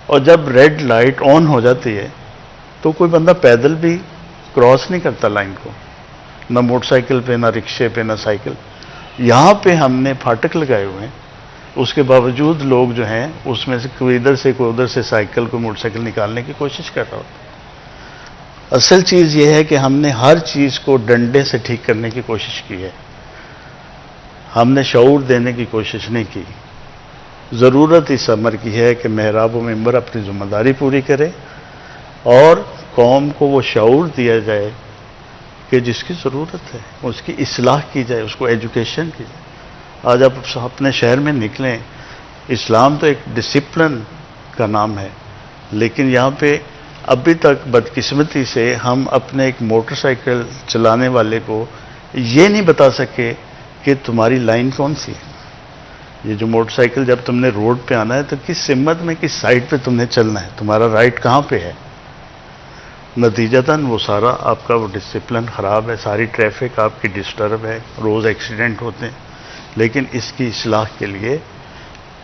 اور جب ریڈ لائٹ آن ہو جاتی ہے تو کوئی بندہ پیدل بھی کراس نہیں کرتا لائن کو، نہ موٹر سائیکل پہ، نہ رکشے پہ، نہ سائیکل. یہاں پہ ہم نے پھاٹک لگائے ہوئے ہیں، اس کے باوجود لوگ جو ہیں اس میں سے کوئی ادھر سے کوئی ادھر سے سائیکل، کوئی موٹر سائیکل نکالنے کی کوشش کر رہا ہوتا. اصل چیز یہ ہے کہ ہم نے ہر چیز کو ڈنڈے سے ٹھیک کرنے کی کوشش کی ہے، ہم نے شعور دینے کی کوشش نہیں کی. ضرورت اس امر کی ہے کہ محراب و ممبر اپنی ذمہ داری پوری کرے اور قوم کو وہ شعور دیا جائے کہ جس کی ضرورت ہے اس کی اصلاح کی جائے، اس کو ایجوکیشن کی جائے. آج آپ اپنے شہر میں نکلیں، اسلام تو ایک ڈسپلن کا نام ہے، لیکن یہاں پہ ابھی تک بدقسمتی سے ہم اپنے ایک موٹر سائیکل چلانے والے کو یہ نہیں بتا سکے کہ تمہاری لائن کون سی ہے. یہ جو موٹر سائیکل جب تم نے روڈ پہ آنا ہے تو کس سمت میں، کس سائڈ پہ تم نے چلنا ہے، تمہارا رائٹ کہاں پہ ہے. نتیجتاً وہ سارا آپ کا وہ ڈسپلن خراب ہے، ساری ٹریفک آپ کی ڈسٹرب ہے، روز ایکسیڈنٹ ہوتے ہیں. لیکن اس کی اصلاح کے لیے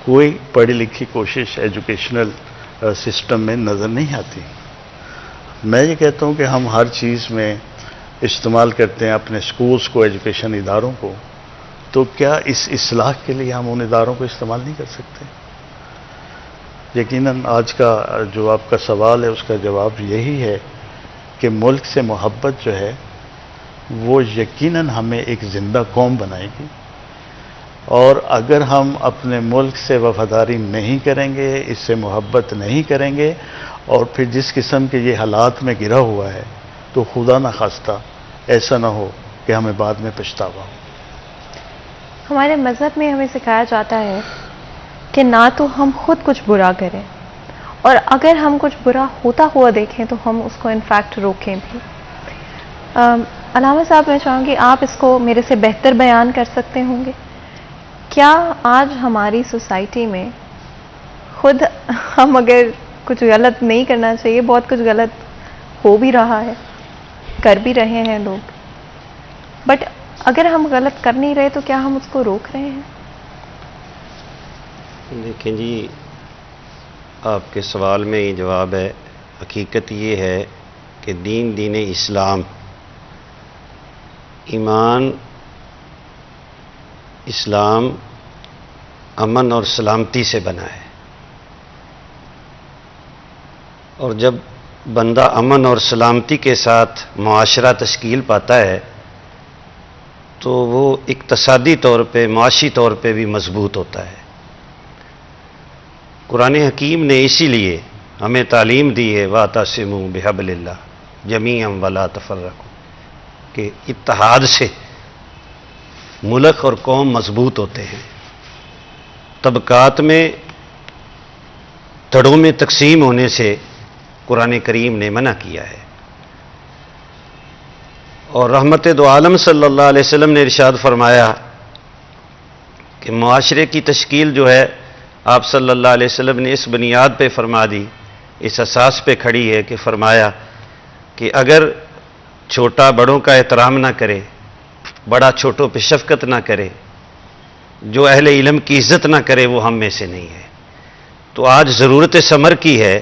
کوئی پڑھی لکھی کوشش ایجوکیشنل سسٹم میں نظر نہیں آتی. میں یہ کہتا ہوں کہ ہم ہر چیز میں استعمال کرتے ہیں اپنے سکولز کو، ایجوکیشن اداروں کو، تو کیا اس اصلاح کے لیے ہم ان اداروں کو استعمال نہیں کر سکتے؟ یقیناً آج کا جو آپ کا سوال ہے اس کا جواب یہی ہے کہ ملک سے محبت جو ہے وہ یقیناً ہمیں ایک زندہ قوم بنائے گی. اور اگر ہم اپنے ملک سے وفاداری نہیں کریں گے، اس سے محبت نہیں کریں گے، اور پھر جس قسم کے یہ حالات میں گرا ہوا ہے، تو خدا نہ خواستہ ایسا نہ ہو کہ ہمیں بعد میں پچھتاوا ہو. ہمارے مذہب میں ہمیں سکھایا جاتا ہے کہ نہ تو ہم خود کچھ برا کریں، اور اگر ہم کچھ برا ہوتا ہوا دیکھیں تو ہم اس کو انفیکٹ روکیں بھی. علامہ صاحب، میں چاہوں گی آپ اس کو میرے سے بہتر بیان کر سکتے ہوں گے. کیا آج ہماری سوسائٹی میں خود ہم اگر کچھ غلط نہیں کرنا چاہیے، بہت کچھ غلط ہو بھی رہا ہے، کر بھی رہے ہیں لوگ، بٹ اگر ہم غلط کر نہیں رہے تو کیا ہم اس کو روک رہے ہیں؟ دیکھیں جی، آپ کے سوال میں یہ جواب ہے. حقیقت یہ ہے کہ دین اسلام، ایمان اسلام امن اور سلامتی سے بنا ہے. اور جب بندہ امن اور سلامتی کے ساتھ معاشرہ تشکیل پاتا ہے تو وہ اقتصادی طور پہ، معاشی طور پہ بھی مضبوط ہوتا ہے. قرآن حکیم نے اسی لیے ہمیں تعلیم دی ہے وَاعْتَصِمُوا بِحَبْلِ اللَّهِ جَمِيعًا وَلَا تَفَرَّقُوا، کہ اتحاد سے ملک اور قوم مضبوط ہوتے ہیں. طبقات میں، دھڑوں میں تقسیم ہونے سے قرآن کریم نے منع کیا ہے. اور رحمت دو عالم صلی اللہ علیہ وسلم نے ارشاد فرمایا کہ معاشرے کی تشکیل جو ہے آپ صلی اللہ علیہ وسلم نے اس بنیاد پہ فرما دی، اس اساس پہ کھڑی ہے کہ فرمایا کہ اگر چھوٹا بڑوں کا احترام نہ کرے، بڑا چھوٹوں پہ شفقت نہ کرے، جو اہل علم کی عزت نہ کرے، وہ ہم میں سے نہیں ہے۔ تو آج ضرورت ثمر کی ہے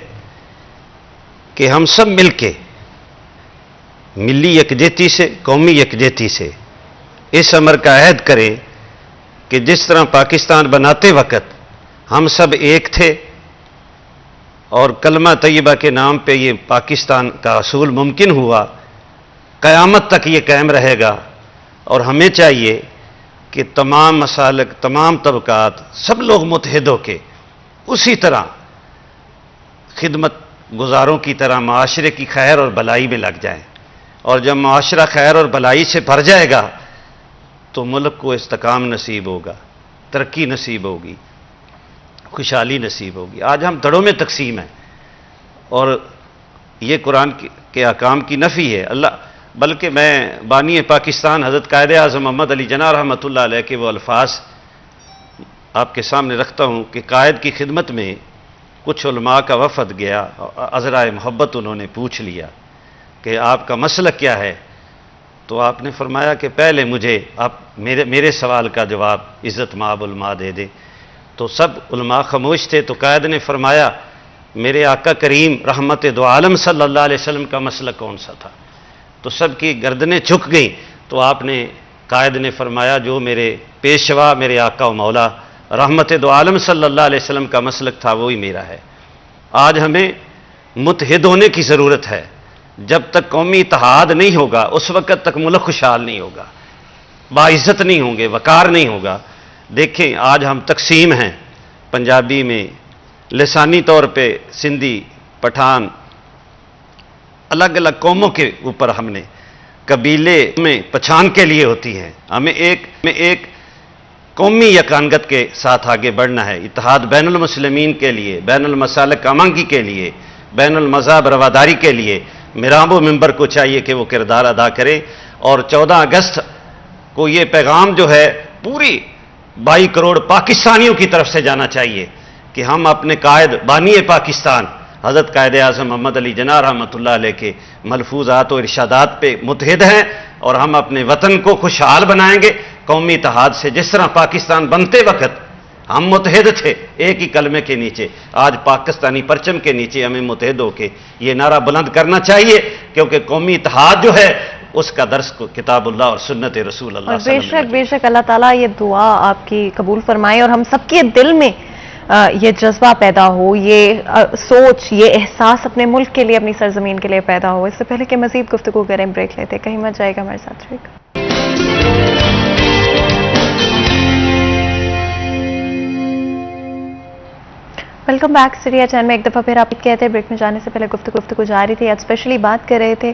کہ ہم سب مل کے ملی یکجہتی سے، قومی یکجہتی سے اس امر کا عہد کریں کہ جس طرح پاکستان بناتے وقت ہم سب ایک تھے اور کلمہ طیبہ کے نام پہ یہ پاکستان کا اصول ممکن ہوا، قیامت تک یہ قائم رہے گا۔ اور ہمیں چاہیے کہ تمام مسالک، تمام طبقات، سب لوگ متحد ہو کے اسی طرح خدمت گزاروں کی طرح معاشرے کی خیر اور بھلائی میں لگ جائیں، اور جب معاشرہ خیر اور بھلائی سے بھر جائے گا تو ملک کو استحکام نصیب ہوگا، ترقی نصیب ہوگی، خوشحالی نصیب ہوگی۔ آج ہم دھڑوں میں تقسیم ہیں، اور یہ قرآن کے احکام کی نفی ہے۔ بلکہ میں بانی پاکستان حضرت قائد اعظم محمد علی جناح رحمۃ اللہ علیہ کے وہ الفاظ آپ کے سامنے رکھتا ہوں کہ قائد کی خدمت میں کچھ علماء کا وفد گیا، عذرائے محبت انہوں نے پوچھ لیا کہ آپ کا مسلک کیا ہے؟ تو آپ نے فرمایا کہ پہلے مجھے آپ میرے سوال کا جواب عزت مآب علماء دے دیں۔ تو سب علماء خاموش تھے، تو قائد نے فرمایا میرے آقا کریم رحمت دو عالم صلی اللہ علیہ وسلم کا مسلک کون سا تھا؟ تو سب کی گردنیں جھک گئیں۔ تو آپ نے، قائد نے فرمایا جو میرے پیشوا، میرے آقا و مولا رحمت دو عالم صلی اللہ علیہ وسلم کا مسلک تھا، وہی میرا ہے۔ آج ہمیں متحد ہونے کی ضرورت ہے۔ جب تک قومی اتحاد نہیں ہوگا اس وقت تک ملک خوشحال نہیں ہوگا، باعزت نہیں ہوں گے، وقار نہیں ہوگا۔ دیکھیں آج ہم تقسیم ہیں، پنجابی میں لسانی طور پہ سندھی، پٹھان، الگ الگ قوموں کے اوپر ہم نے قبیلے میں پہچان کے لیے ہوتی ہیں۔ ہمیں ایک قومی یکانگت کے ساتھ آگے بڑھنا ہے، اتحاد بین المسلمین کے لیے، بین المسالک امانگی کے لیے، بین المذہب رواداری کے لیے میراب و ممبر کو چاہیے کہ وہ کردار ادا کرے۔ اور 14 اگست کو یہ پیغام جو ہے پوری 22 کروڑ پاکستانیوں کی طرف سے جانا چاہیے کہ ہم اپنے قائد بانی پاکستان حضرت قائد اعظم محمد علی جناح رحمۃ اللہ علیہ کے ملفوظات و ارشادات پہ متحد ہیں، اور ہم اپنے وطن کو خوشحال بنائیں گے قومی اتحاد سے۔ جس طرح پاکستان بنتے وقت ہم متحد تھے ایک ہی کلمے کے نیچے، آج پاکستانی پرچم کے نیچے ہمیں متحد ہو کے یہ نعرہ بلند کرنا چاہیے، کیونکہ قومی اتحاد جو ہے اس کا درس کو کتاب اللہ اور سنت رسول اللہ صلی اللہ علیہ وسلم۔ بے شک اللہ تعالیٰ یہ دعا آپ کی قبول فرمائے، اور ہم سب کے دل میں یہ جذبہ پیدا ہو، یہ سوچ، یہ احساس اپنے ملک کے لیے، اپنی سرزمین کے لیے پیدا ہو۔ اس سے پہلے کہ مزید گفتگو کریں بریک لیتے، کہیں مت جائے گا، ہمارے ساتھ رہے گا۔ ویلکم بیک سٹوڈیو چینل میں ایک دفعہ پھر آپ کہتے ہیں بریک میں جانے سے پہلے گفتگو جاری تھی۔ آج اسپیشلی بات کر رہے تھے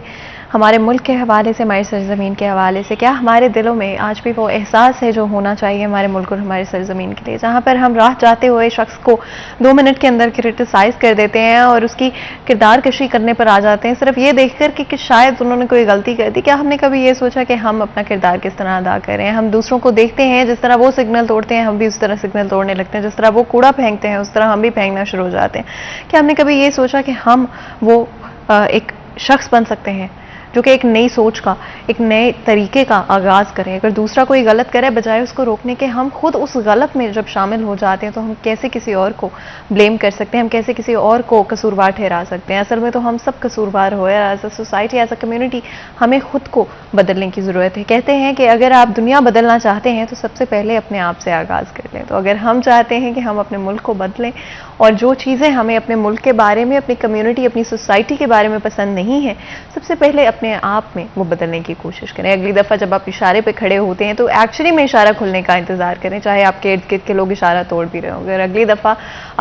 ہمارے ملک کے حوالے سے، ہماری سرزمین کے حوالے سے، کیا ہمارے دلوں میں آج بھی وہ احساس ہے جو ہونا چاہیے ہمارے ملک اور ہماری سرزمین کے لیے، جہاں پر ہم راہ جاتے ہوئے شخص کو 2 منٹ کے اندر کرٹیسائز کر دیتے ہیں اور اس کی کردار کشی کرنے پر آ جاتے ہیں صرف یہ دیکھ کر کہ شاید انہوں نے کوئی غلطی کر دی۔ کیا ہم نے کبھی یہ سوچا کہ ہم اپنا کردار کس طرح ادا کریں؟ ہم دوسروں کو دیکھتے ہیں جس طرح وہ سگنل توڑتے ہیں، ہم بھی اس طرح سگنل توڑنے لگتے ہیں، جس طرح وہ کوڑا پھینکتے ہیں اس طرح ہم بھی پھینکنا شروع ہو جاتے ہیں۔ کیا ہم نے کبھی یہ سوچا کہ ہم وہ ایک شخص بن سکتے ہیں جو کہ ایک نئی سوچ کا، ایک نئے طریقے کا آغاز کریں؟ اگر دوسرا کوئی غلط کرے بجائے اس کو روکنے کے، ہم خود اس غلط میں جب شامل ہو جاتے ہیں تو ہم کیسے کسی اور کو بلیم کر سکتے ہیں، ہم کیسے کسی اور کو قصوروار ٹھہرا سکتے ہیں؟ اصل میں تو ہم سب قصوروار ہوئے، as a society, as a community ہمیں خود کو بدلنے کی ضرورت ہے۔ کہتے ہیں کہ اگر آپ دنیا بدلنا چاہتے ہیں تو سب سے پہلے اپنے آپ سے آغاز کر لیں۔ تو اگر ہم چاہتے ہیں کہ ہم اپنے ملک کو بدلیں اور جو چیزیں ہمیں اپنے ملک کے بارے میں، اپنی کمیونٹی، اپنی سوسائٹی کے بارے میں پسند نہیں ہیں، سب سے پہلے اپنے آپ میں وہ بدلنے کی کوشش کریں۔ اگلی دفعہ جب آپ اشارے پہ کھڑے ہوتے ہیں تو ایکچولی میں اشارہ کھلنے کا انتظار کریں، چاہے آپ کے ارد گرد کے لوگ اشارہ توڑ بھی رہے ہوں۔ اگر اگلی دفعہ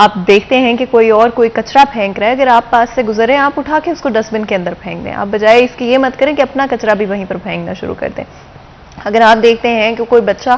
آپ دیکھتے ہیں کہ کوئی کچرا پھینک رہا ہے، اگر آپ پاس سے گزرے آپ اٹھا کے اس کو ڈسٹ بن کے اندر پھینک دیں، آپ بجائے اس کی یہ مت کریں کہ اپنا کچرا بھی وہیں پر پھینکنا شروع کر دیں۔ اگر آپ دیکھتے ہیں کہ کوئی بچہ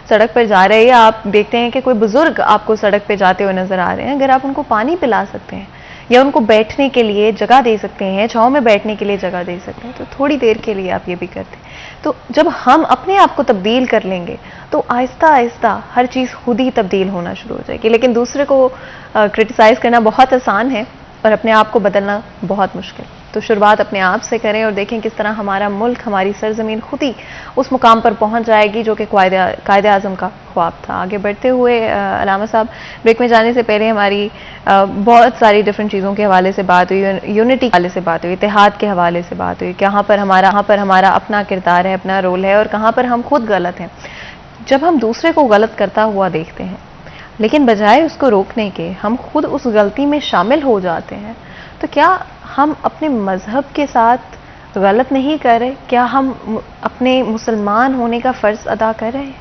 سڑک پر جا رہا ہے، یا آپ دیکھتے ہیں کہ کوئی بزرگ آپ کو سڑک پہ جاتے ہوئے نظر آ رہے ہیں، اگر آپ ان کو پانی پلا سکتے ہیں یا ان کو بیٹھنے کے لیے جگہ دے سکتے ہیں, چھاؤں میں بیٹھنے کے لیے جگہ دے سکتے ہیں, تو تھوڑی دیر کے لیے آپ یہ بھی کرتے ہیں. تو جب ہم اپنے آپ کو تبدیل کر لیں گے تو آہستہ آہستہ ہر چیز خود ہی تبدیل ہونا شروع ہو جائے گی. لیکن دوسرے کو کرٹیسائز کرنا بہت آسان ہے اور اپنے آپ کو بدلنا بہت مشکل. تو شروعات اپنے آپ سے کریں اور دیکھیں کس طرح ہمارا ملک, ہماری سرزمین خود ہی اس مقام پر پہنچ جائے گی جو کہ قائد اعظم کا خواب تھا. آگے بڑھتے ہوئے علامہ صاحب, بریک میں جانے سے پہلے ہماری بہت ساری ڈفرینٹ چیزوں کے حوالے سے بات ہوئی, یونٹی کے حوالے سے بات ہوئی, اتحاد کے حوالے سے بات ہوئی, کہاں پر ہمارا اپنا کردار ہے, اپنا رول ہے, اور کہاں پر ہم خود غلط ہیں. جب ہم دوسرے کو غلط کرتا ہوا دیکھتے ہیں لیکن بجائے اس کو روکنے کے ہم خود اس غلطی میں شامل ہو جاتے ہیں, تو کیا ہم اپنے مذہب کے ساتھ غلط نہیں کر رہے؟ کیا ہم اپنے مسلمان ہونے کا فرض ادا کر رہے ہیں؟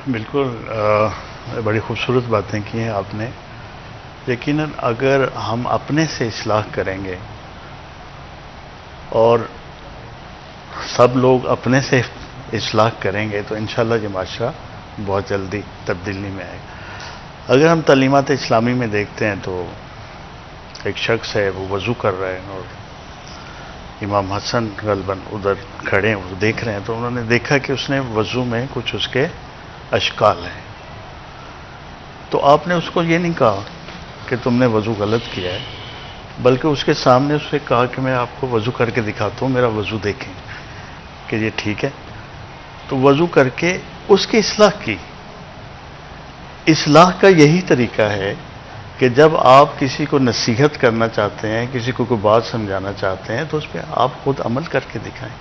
بالکل بڑی خوبصورت باتیں کی ہیں آپ نے. یقیناً اگر ہم اپنے سے اصلاح کریں گے اور سب لوگ اپنے سے اصلاح کریں گے تو انشاءاللہ یہ معاشرہ بہت جلدی تبدیلی میں آئے گا. اگر ہم تعلیمات اسلامی میں دیکھتے ہیں تو ایک شخص ہے, وہ وضو کر رہے ہیں اور امام حسن غالباً ادھر کھڑے ہیں, وہ دیکھ رہے ہیں, تو انہوں نے دیکھا کہ اس نے وضو میں کچھ اس کے اشکال ہیں. تو آپ نے اس کو یہ نہیں کہا کہ تم نے وضو غلط کیا ہے, بلکہ اس کے سامنے اس سے کہا کہ میں آپ کو وضو کر کے دکھاتا ہوں, میرا وضو دیکھیں کہ یہ ٹھیک ہے. تو وضو کر کے اس کی اصلاح کی. اصلاح کا یہی طریقہ ہے کہ جب آپ کسی کو نصیحت کرنا چاہتے ہیں, کسی کو کوئی بات سمجھانا چاہتے ہیں, تو اس پہ آپ خود عمل کر کے دکھائیں,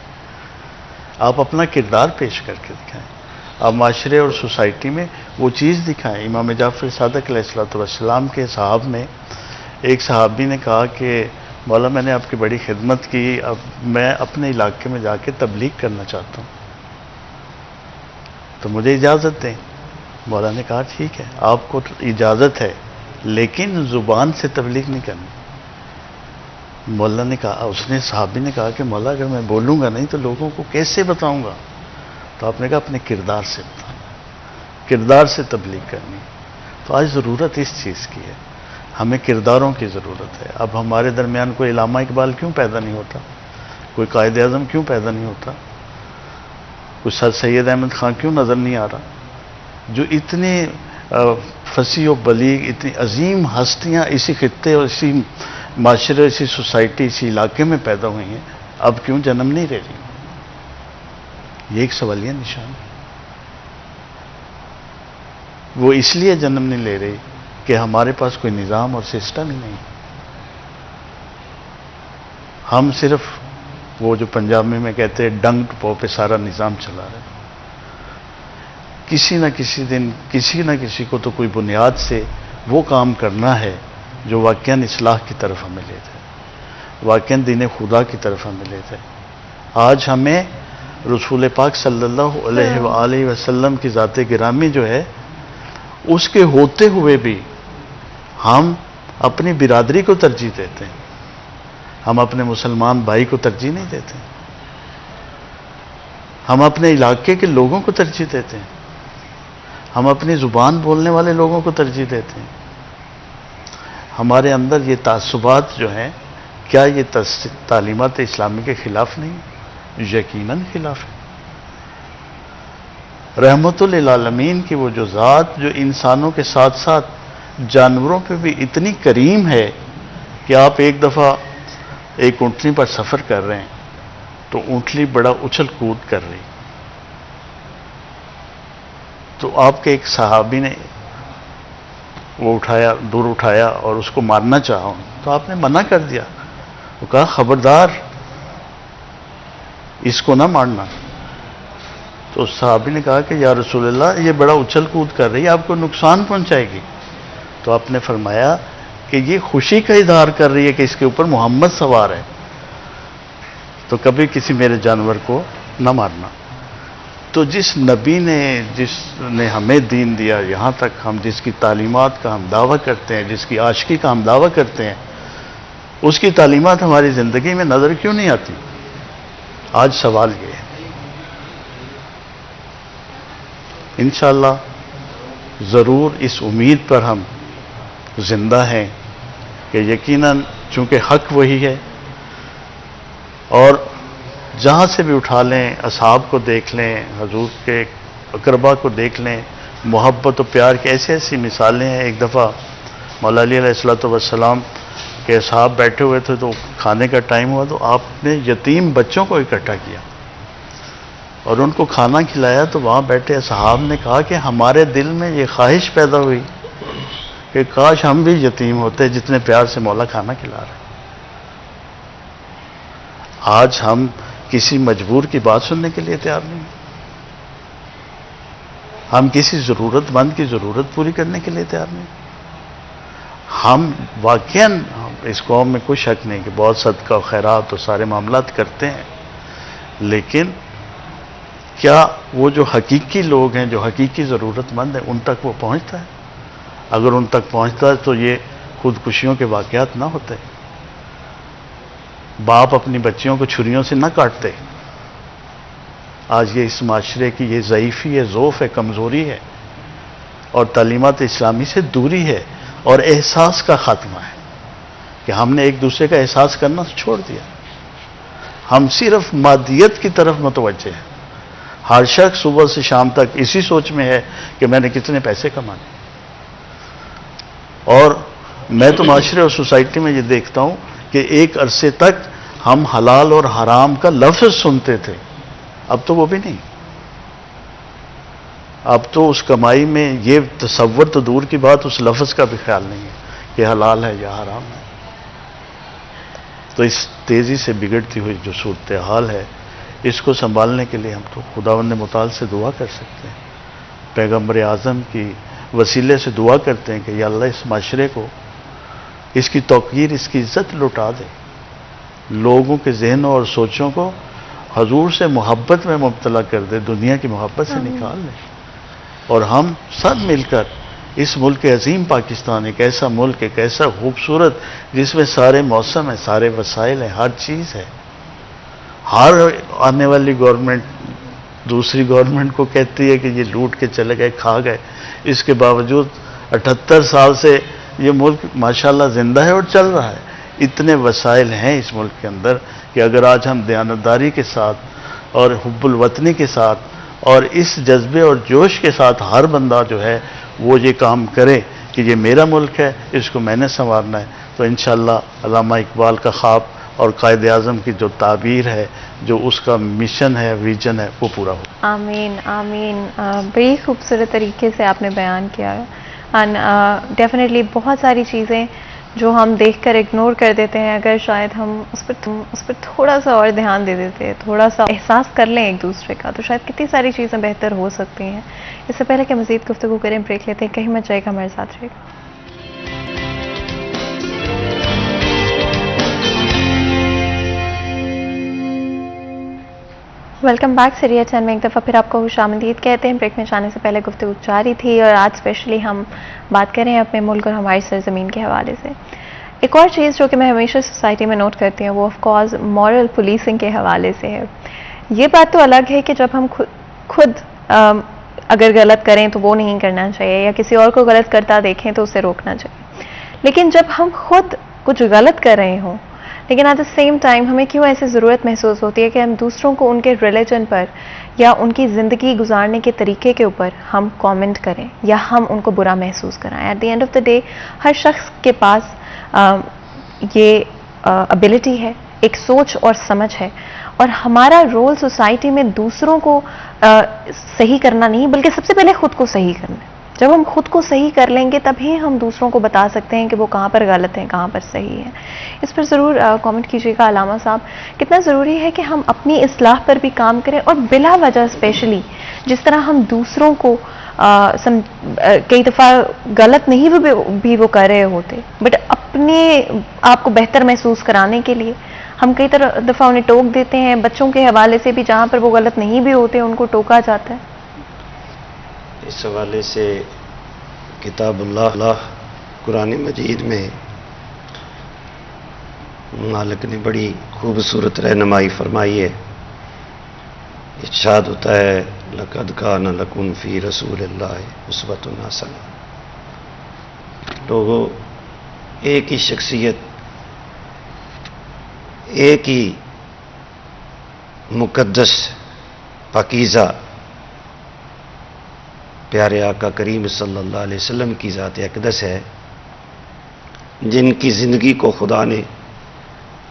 آپ اپنا کردار پیش کر کے دکھائیں, آپ معاشرے اور سوسائٹی میں وہ چیز دکھائیں. امام جعفر صادق علیہ السلام کے صحاب میں ایک صحابی نے کہا کہ مولا میں نے آپ کی بڑی خدمت کی, اب میں اپنے علاقے میں جا کے تبلیغ کرنا چاہتا ہوں, تو مجھے اجازت دیں. مولا نے کہا ٹھیک ہے, آپ کو اجازت ہے, لیکن زبان سے تبلیغ نہیں کرنی. مولا نے کہا, اس نے صحابی نے کہا کہ مولا اگر میں بولوں گا نہیں تو لوگوں کو کیسے بتاؤں گا؟ تو آپ نے کہا اپنے کردار سے بتانا, کردار سے تبلیغ کرنی. تو آج ضرورت اس چیز کی ہے, ہمیں کرداروں کی ضرورت ہے. اب ہمارے درمیان کوئی علامہ اقبال کیوں پیدا نہیں ہوتا, کوئی قائد اعظم کیوں پیدا نہیں ہوتا, کوئی سر سید احمد خان کیوں نظر نہیں آ رہا, جو اتنے فصیح و بلیغ, اتنی عظیم ہستیاں اسی خطے اور اسی معاشرے, اسی سوسائٹی, اسی علاقے میں پیدا ہوئی ہیں, اب کیوں جنم نہیں لے رہی؟ یہ ایک سوالیہ نشان ہے. وہ اس لیے جنم نہیں لے رہی کہ ہمارے پاس کوئی نظام اور سسٹم ہی نہیں. ہم صرف وہ جو پنجابی میں کہتے ہیں ڈنگ ٹپو پہ سارا نظام چلا رہے ہیں. کسی نہ کسی دن کسی نہ کسی کو تو کوئی بنیاد سے وہ کام کرنا ہے جو واقعاً اصلاح کی طرف ہمیں لے جائے, واقعاً دین خدا کی طرف ہمیں لے جائے. آج ہمیں رسول پاک صلی اللہ علیہ وآلہ وسلم کی ذات گرامی جو ہے, اس کے ہوتے ہوئے بھی ہم اپنی برادری کو ترجیح دیتے ہیں, ہم اپنے مسلمان بھائی کو ترجیح نہیں دیتے, ہم اپنے علاقے کے لوگوں کو ترجیح دیتے ہیں, ہم اپنی زبان بولنے والے لوگوں کو ترجیح دیتے ہیں. ہمارے اندر یہ تعصبات جو ہیں, کیا یہ تعلیمات اسلامی کے خلاف نہیں؟ یقیناً خلاف ہے. رحمت للعالمین کی وہ جو ذات جو انسانوں کے ساتھ ساتھ جانوروں پہ بھی اتنی کریم ہے کہ آپ ایک دفعہ ایک اونٹنی پر سفر کر رہے ہیں تو اونٹنی بڑا اچھل کود کر رہی, تو آپ کے ایک صحابی نے وہ دور اٹھایا اور اس کو مارنا چاہا, تو آپ نے منع کر دیا. وہ کہا خبردار اس کو نہ مارنا. تو اس صحابی نے کہا کہ یا رسول اللہ یہ بڑا اچھل کود کر رہی ہے, آپ کو نقصان پہنچائے گی. تو آپ نے فرمایا کہ یہ خوشی کا اظہار کر رہی ہے کہ اس کے اوپر محمد سوار ہے, تو کبھی کسی میرے جانور کو نہ مارنا. تو جس نبی نے ہمیں دین دیا, یہاں تک ہم جس کی تعلیمات کا ہم دعویٰ کرتے ہیں, جس کی عاشقی کا ہم دعویٰ کرتے ہیں, اس کی تعلیمات ہماری زندگی میں نظر کیوں نہیں آتی؟ آج سوال یہ ہے. انشاءاللہ ضرور اس امید پر ہم زندہ ہیں کہ یقیناً چونکہ حق وہی ہے، اور جہاں سے بھی اٹھا لیں، اصحاب کو دیکھ لیں، حضور کے اقربا کو دیکھ لیں، محبت و پیار کی ایسی ایسی مثالیں ہیں۔ ایک دفعہ مولا علی علیہ السلام کے اصحاب بیٹھے ہوئے تھے، تو کھانے کا ٹائم ہوا، تو آپ نے یتیم بچوں کو اکٹھا کیا اور ان کو کھانا کھلایا۔ تو وہاں بیٹھے اصحاب نے کہا کہ ہمارے دل میں یہ خواہش پیدا ہوئی کہ کاش ہم بھی یتیم ہوتے، جتنے پیار سے مولا کھانا کھلا رہے۔ آج ہم کسی مجبور کی بات سننے کے لیے تیار نہیں، ہم کسی ضرورت مند کی ضرورت پوری کرنے کے لیے تیار نہیں۔ ہم واقعاً اس قوم میں کوئی شک نہیں کہ بہت صدقہ و خیرات اور سارے معاملات کرتے ہیں، لیکن کیا وہ جو حقیقی لوگ ہیں، جو حقیقی ضرورت مند ہیں، ان تک وہ پہنچتا ہے؟ اگر ان تک پہنچتا ہے تو یہ خودکشیوں کے واقعات نہ ہوتے، باپ اپنی بچیوں کو چھریوں سے نہ کاٹتے۔ آج یہ اس معاشرے کی یہ ضعیفی ہے، ضعف ہے، کمزوری ہے، اور تعلیمات اسلامی سے دوری ہے، اور احساس کا خاتمہ ہے کہ ہم نے ایک دوسرے کا احساس کرنا چھوڑ دیا۔ ہم صرف مادیت کی طرف متوجہ ہیں، ہر شخص صبح سے شام تک اسی سوچ میں ہے کہ میں نے کتنے پیسے کمانے۔ اور میں تو معاشرے اور سوسائٹی میں یہ دیکھتا ہوں کہ ایک عرصے تک ہم حلال اور حرام کا لفظ سنتے تھے، اب تو وہ بھی نہیں۔ اب تو اس کمائی میں یہ تصور تو دور کی بات، اس لفظ کا بھی خیال نہیں ہے کہ حلال ہے یا حرام ہے۔ تو اس تیزی سے بگڑتی ہوئی جو صورتحال ہے، اس کو سنبھالنے کے لیے ہم تو خداوند متعال سے دعا کر سکتے ہیں، پیغمبر اعظم کی وسیلے سے دعا کرتے ہیں کہ یا اللہ اس معاشرے کو، اس کی توقیر، اس کی عزت لوٹا دے، لوگوں کے ذہنوں اور سوچوں کو حضور سے محبت میں مبتلا کر دے، دنیا کی محبت سے نکال دے، اور ہم سب مل کر اس ملک عظیم پاکستان، ایک ایسا ملک، ایک ایسا خوبصورت جس میں سارے موسم ہیں، سارے وسائل ہیں، ہر چیز ہے۔ ہر آنے والی گورنمنٹ دوسری گورنمنٹ کو کہتی ہے کہ یہ لوٹ کے چلے گئے، کھا گئے، اس کے باوجود 78 سال سے یہ ملک ماشاءاللہ زندہ ہے اور چل رہا ہے۔ اتنے وسائل ہیں اس ملک کے اندر کہ اگر آج ہم دیانتداری کے ساتھ اور حب الوطنی کے ساتھ اور اس جذبے اور جوش کے ساتھ ہر بندہ جو ہے وہ یہ کام کرے کہ یہ میرا ملک ہے، اس کو میں نے سنوارنا ہے، تو انشاءاللہ علامہ اقبال کا خواب اور قائد اعظم کی جو تعبیر ہے، جو اس کا مشن ہے، ویژن ہے، وہ پورا ہو۔ آمین آمین۔ بڑی خوبصورت طریقے سے آپ نے بیان کیا ہے، اینڈ ڈیفینیٹلی بہت ساری چیزیں جو ہم دیکھ کر اگنور کر دیتے ہیں، اگر شاید ہم اس پر تھوڑا سا اور دھیان دے دیتے، تھوڑا سا احساس کر لیں ایک دوسرے کا، تو شاید کتنی ساری چیزیں بہتر ہو سکتی ہیں۔ اس سے پہلے کہ مزید گفتگو کریں، بریک لیتے ہیں، کہیں مت جائے گا، ہمارے ساتھ رہے گا۔ Welcome back. سیریہ چین میں ایک دفعہ پھر آپ کو خوش آمدید کہتے ہیں۔ بریک میں جانے سے پہلے گفتگو جاری تھی، اور آج اسپیشلی ہم بات کریں اپنے ملک اور ہماری سرزمین کے حوالے سے۔ ایک اور چیز جو کہ میں ہمیشہ سوسائٹی میں نوٹ کرتی ہوں، وہ آف کورس مورل پولیسنگ کے حوالے سے ہے۔ یہ بات تو الگ ہے کہ جب ہم خود اگر غلط کریں تو وہ نہیں کرنا چاہیے، یا کسی اور کو غلط کرتا دیکھیں تو اسے روکنا چاہیے، لیکن جب ہم خود کچھ غلط کر رہے ہوں لیکن ایٹ دا سیم ٹائم ہمیں کیوں ایسی ضرورت محسوس ہوتی ہے کہ ہم دوسروں کو ان کے ریلیجن پر یا ان کی زندگی گزارنے کے طریقے کے اوپر ہم کامنٹ کریں یا ہم ان کو برا محسوس کرائیں۔ At the end of the day ہر شخص کے پاس یہ ابیلٹی ہے، ایک سوچ اور سمجھ ہے، اور ہمارا رول سوسائٹی میں دوسروں کو صحیح کرنا نہیں بلکہ سب سے پہلے خود کو صحیح کرنا ہے۔ جب ہم خود کو صحیح کر لیں گے تبھی ہم دوسروں کو بتا سکتے ہیں کہ وہ کہاں پر غلط ہیں، کہاں پر صحیح ہیں۔ اس پر ضرور کامنٹ کیجیے گا علامہ صاحب، کتنا ضروری ہے کہ ہم اپنی اصلاح پر بھی کام کریں، اور بلا وجہ اسپیشلی جس طرح ہم دوسروں کو کئی دفعہ غلط نہیں بھی وہ کر رہے ہوتے، بٹ اپنے آپ کو بہتر محسوس کرانے کے لیے ہم کئی دفعہ انہیں ٹوک دیتے ہیں۔ بچوں کے حوالے سے بھی جہاں پر وہ غلط نہیں بھی ہوتے ان کو ٹوکا جاتا ہے۔ اس حوالے سے کتاب اللہ قرآن مجید میں مالک نے بڑی خوبصورت رہنمائی فرمائی ہے۔ ارشاد ہوتا ہے لقد کان لکم فی رسول اللہ اسوۃ حسنہ۔ لوگوں، ایک ہی شخصیت، ایک ہی مقدس پاکیزہ پیارے آقا کریم صلی اللہ علیہ وسلم کی ذات اقدس ہے، جن کی زندگی کو خدا نے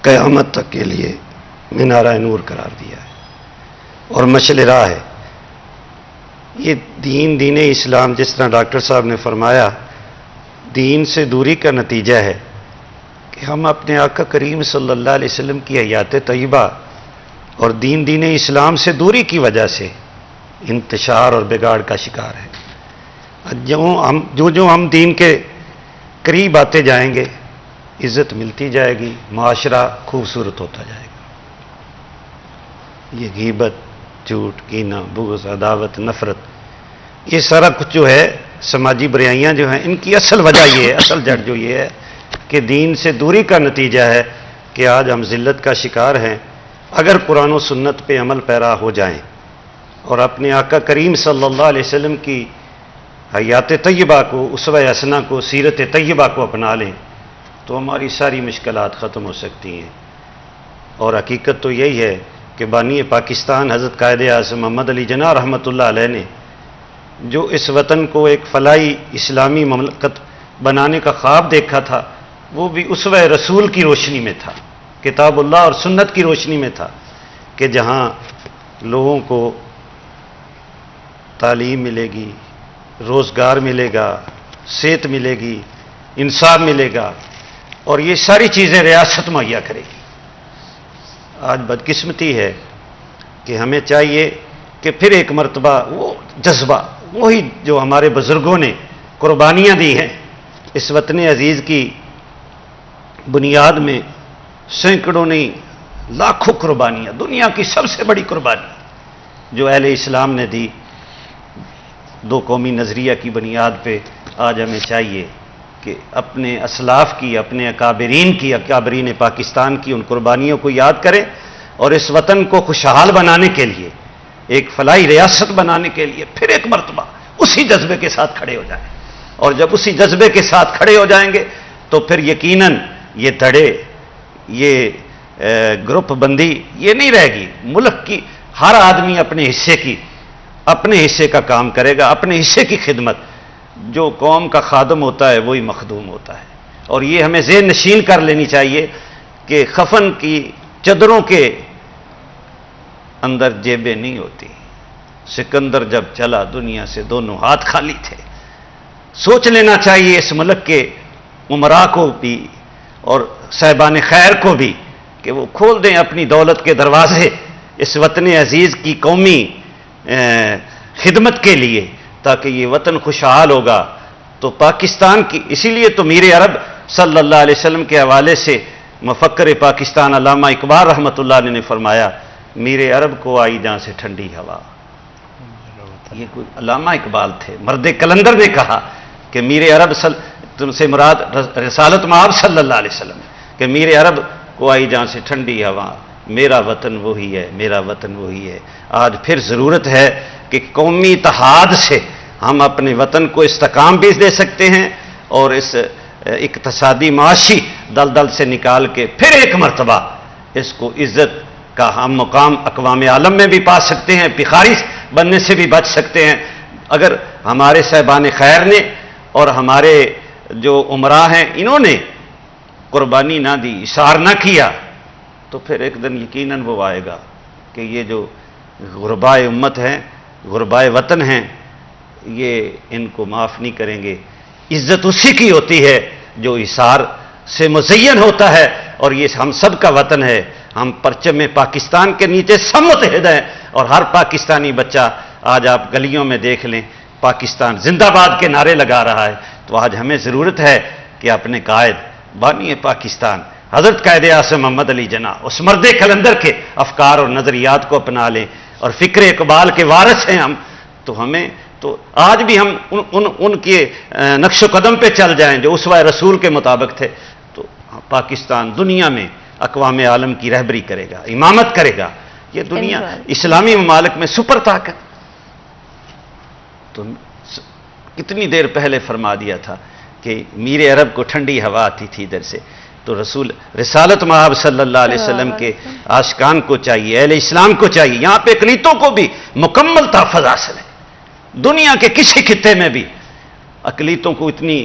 قیامت تک کے لیے منارہ نور قرار دیا ہے اور مشعل راہ ہے۔ یہ دین اسلام، جس طرح ڈاکٹر صاحب نے فرمایا، دین سے دوری کا نتیجہ ہے کہ ہم اپنے آقا کریم صلی اللہ علیہ وسلم کی حیات طیبہ اور دین اسلام سے دوری کی وجہ سے انتشار اور بگاڑ کا شکار ہے۔ جو ہم دین کے قریب آتے جائیں گے، عزت ملتی جائے گی، معاشرہ خوبصورت ہوتا جائے گا۔ یہ غیبت، جھوٹ، کینہ، بغض، عداوت، نفرت، یہ سارا کچھ جو ہے سماجی برائیاں جو ہیں، ان کی اصل وجہ یہ ہے، اصل جڑ جو یہ ہے کہ دین سے دوری کا نتیجہ ہے کہ آج ہم ذلت کا شکار ہیں۔ اگر قرآن و سنت پہ عمل پیرا ہو جائیں اور اپنے آقا کریم صلی اللہ علیہ وسلم کی حیات طیبہ کو، اسوہ حسنہ کو، سیرت طیبہ کو اپنا لیں تو ہماری ساری مشکلات ختم ہو سکتی ہیں۔ اور حقیقت تو یہی ہے کہ بانی پاکستان حضرت قائد اعظم محمد علی جناح رحمۃ اللہ علیہ نے جو اس وطن کو ایک فلاحی اسلامی مملکت بنانے کا خواب دیکھا تھا، وہ بھی اسوہ رسول کی روشنی میں تھا، کتاب اللہ اور سنت کی روشنی میں تھا، کہ جہاں لوگوں کو تعلیم ملے گی، روزگار ملے گا، صحت ملے گی، انصاف ملے گا، اور یہ ساری چیزیں ریاست مہیا کرے گی۔ آج بدقسمتی ہے کہ ہمیں چاہیے کہ پھر ایک مرتبہ وہ جذبہ، وہی جو ہمارے بزرگوں نے قربانیاں دی ہیں اس وطن عزیز کی بنیاد میں، سینکڑوں نہیں لاکھوں قربانیاں، دنیا کی سب سے بڑی قربانی جو اہل اسلام نے دی دو قومی نظریہ کی بنیاد پہ، آج ہمیں چاہیے کہ اپنے اسلاف کی، اپنے اکابرین کی، اکابرین پاکستان کی ان قربانیوں کو یاد کریں اور اس وطن کو خوشحال بنانے کے لیے، ایک فلاحی ریاست بنانے کے لیے پھر ایک مرتبہ اسی جذبے کے ساتھ کھڑے ہو جائیں۔ اور جب اسی جذبے کے ساتھ کھڑے ہو جائیں گے تو پھر یقیناً یہ دھڑے، یہ گروپ بندی یہ نہیں رہے گی۔ ملک کی ہر آدمی اپنے حصے کا کام کرے گا، اپنے حصے کی خدمت۔ جو قوم کا خادم ہوتا ہے وہی مخدوم ہوتا ہے، اور یہ ہمیں ذہن نشین کر لینی چاہیے کہ کفن کی چادروں کے اندر جیبیں نہیں ہوتی۔ سکندر جب چلا دنیا سے دونوں ہاتھ خالی تھے۔ سوچ لینا چاہیے اس ملک کے امراء کو بھی اور صاحبان خیر کو بھی کہ وہ کھول دیں اپنی دولت کے دروازے اس وطن عزیز کی قومی خدمت کے لیے، تاکہ یہ وطن خوشحال ہوگا تو پاکستان کی۔ اسی لیے تو میر عرب صلی اللہ علیہ وسلم کے حوالے سے مفکر پاکستان علامہ اقبال رحمۃ اللہ علیہ نے فرمایا، میر عرب کو آئی جہاں سے ٹھنڈی ہوا۔ یہ کوئی علامہ اقبال تھے، مرد کلندر نے کہا کہ میر عرب تم سے مراد رسالت مآب صلی اللہ علیہ وسلم، کہ میر عرب کو آئی جہاں سے ٹھنڈی ہوا، میرا وطن وہی ہے، میرا وطن وہی ہے۔ آج پھر ضرورت ہے کہ قومی اتحاد سے ہم اپنے وطن کو استحکام بھی دے سکتے ہیں اور اس اقتصادی معاشی دلدل سے نکال کے پھر ایک مرتبہ اس کو عزت کا ہم مقام اقوام عالم میں بھی پا سکتے ہیں، بخاری بننے سے بھی بچ سکتے ہیں۔ اگر ہمارے صاحبان خیر نے اور ہمارے جو عمراء ہیں انہوں نے قربانی نہ دی، اشار نہ کیا، تو پھر ایک دن یقیناً وہ آئے گا کہ یہ جو غربائے امت ہیں، غربائے وطن ہیں، یہ ان کو معاف نہیں کریں گے۔ عزت اسی کی ہوتی ہے جو اثار سے مزین ہوتا ہے، اور یہ ہم سب کا وطن ہے۔ ہم پرچم پاکستان کے نیچے سب متحد ہیں، اور ہر پاکستانی بچہ آج آپ گلیوں میں دیکھ لیں پاکستان زندہ باد کے نعرے لگا رہا ہے۔ تو آج ہمیں ضرورت ہے کہ اپنے قائد بانی پاکستان حضرت قائد اعظم محمد علی جناح اس مرد کلندر کے افکار اور نظریات کو اپنا لیں، اور فکر اقبال کے وارث ہیں ہم، تو ہمیں تو آج بھی ہم ان کے نقش و قدم پہ چل جائیں جو اسوہ رسول کے مطابق تھے، تو پاکستان دنیا میں اقوام عالم کی رہبری کرے گا، امامت کرے گا۔ یہ دنیا اسلامی ممالک میں سپر طاقت، تو کتنی دیر پہلے فرما دیا تھا کہ کہ میر عرب کو ٹھنڈی ہوا آتی تھی ادھر سے، تو رسول رسالت مآب صلی اللہ علیہ وسلم کے عاشقان کو چاہیے، اہل اسلام کو چاہیے، یہاں پہ اقلیتوں کو بھی مکمل تحفظ حاصل ہے، دنیا کے کسی خطے میں بھی اقلیتوں کو اتنی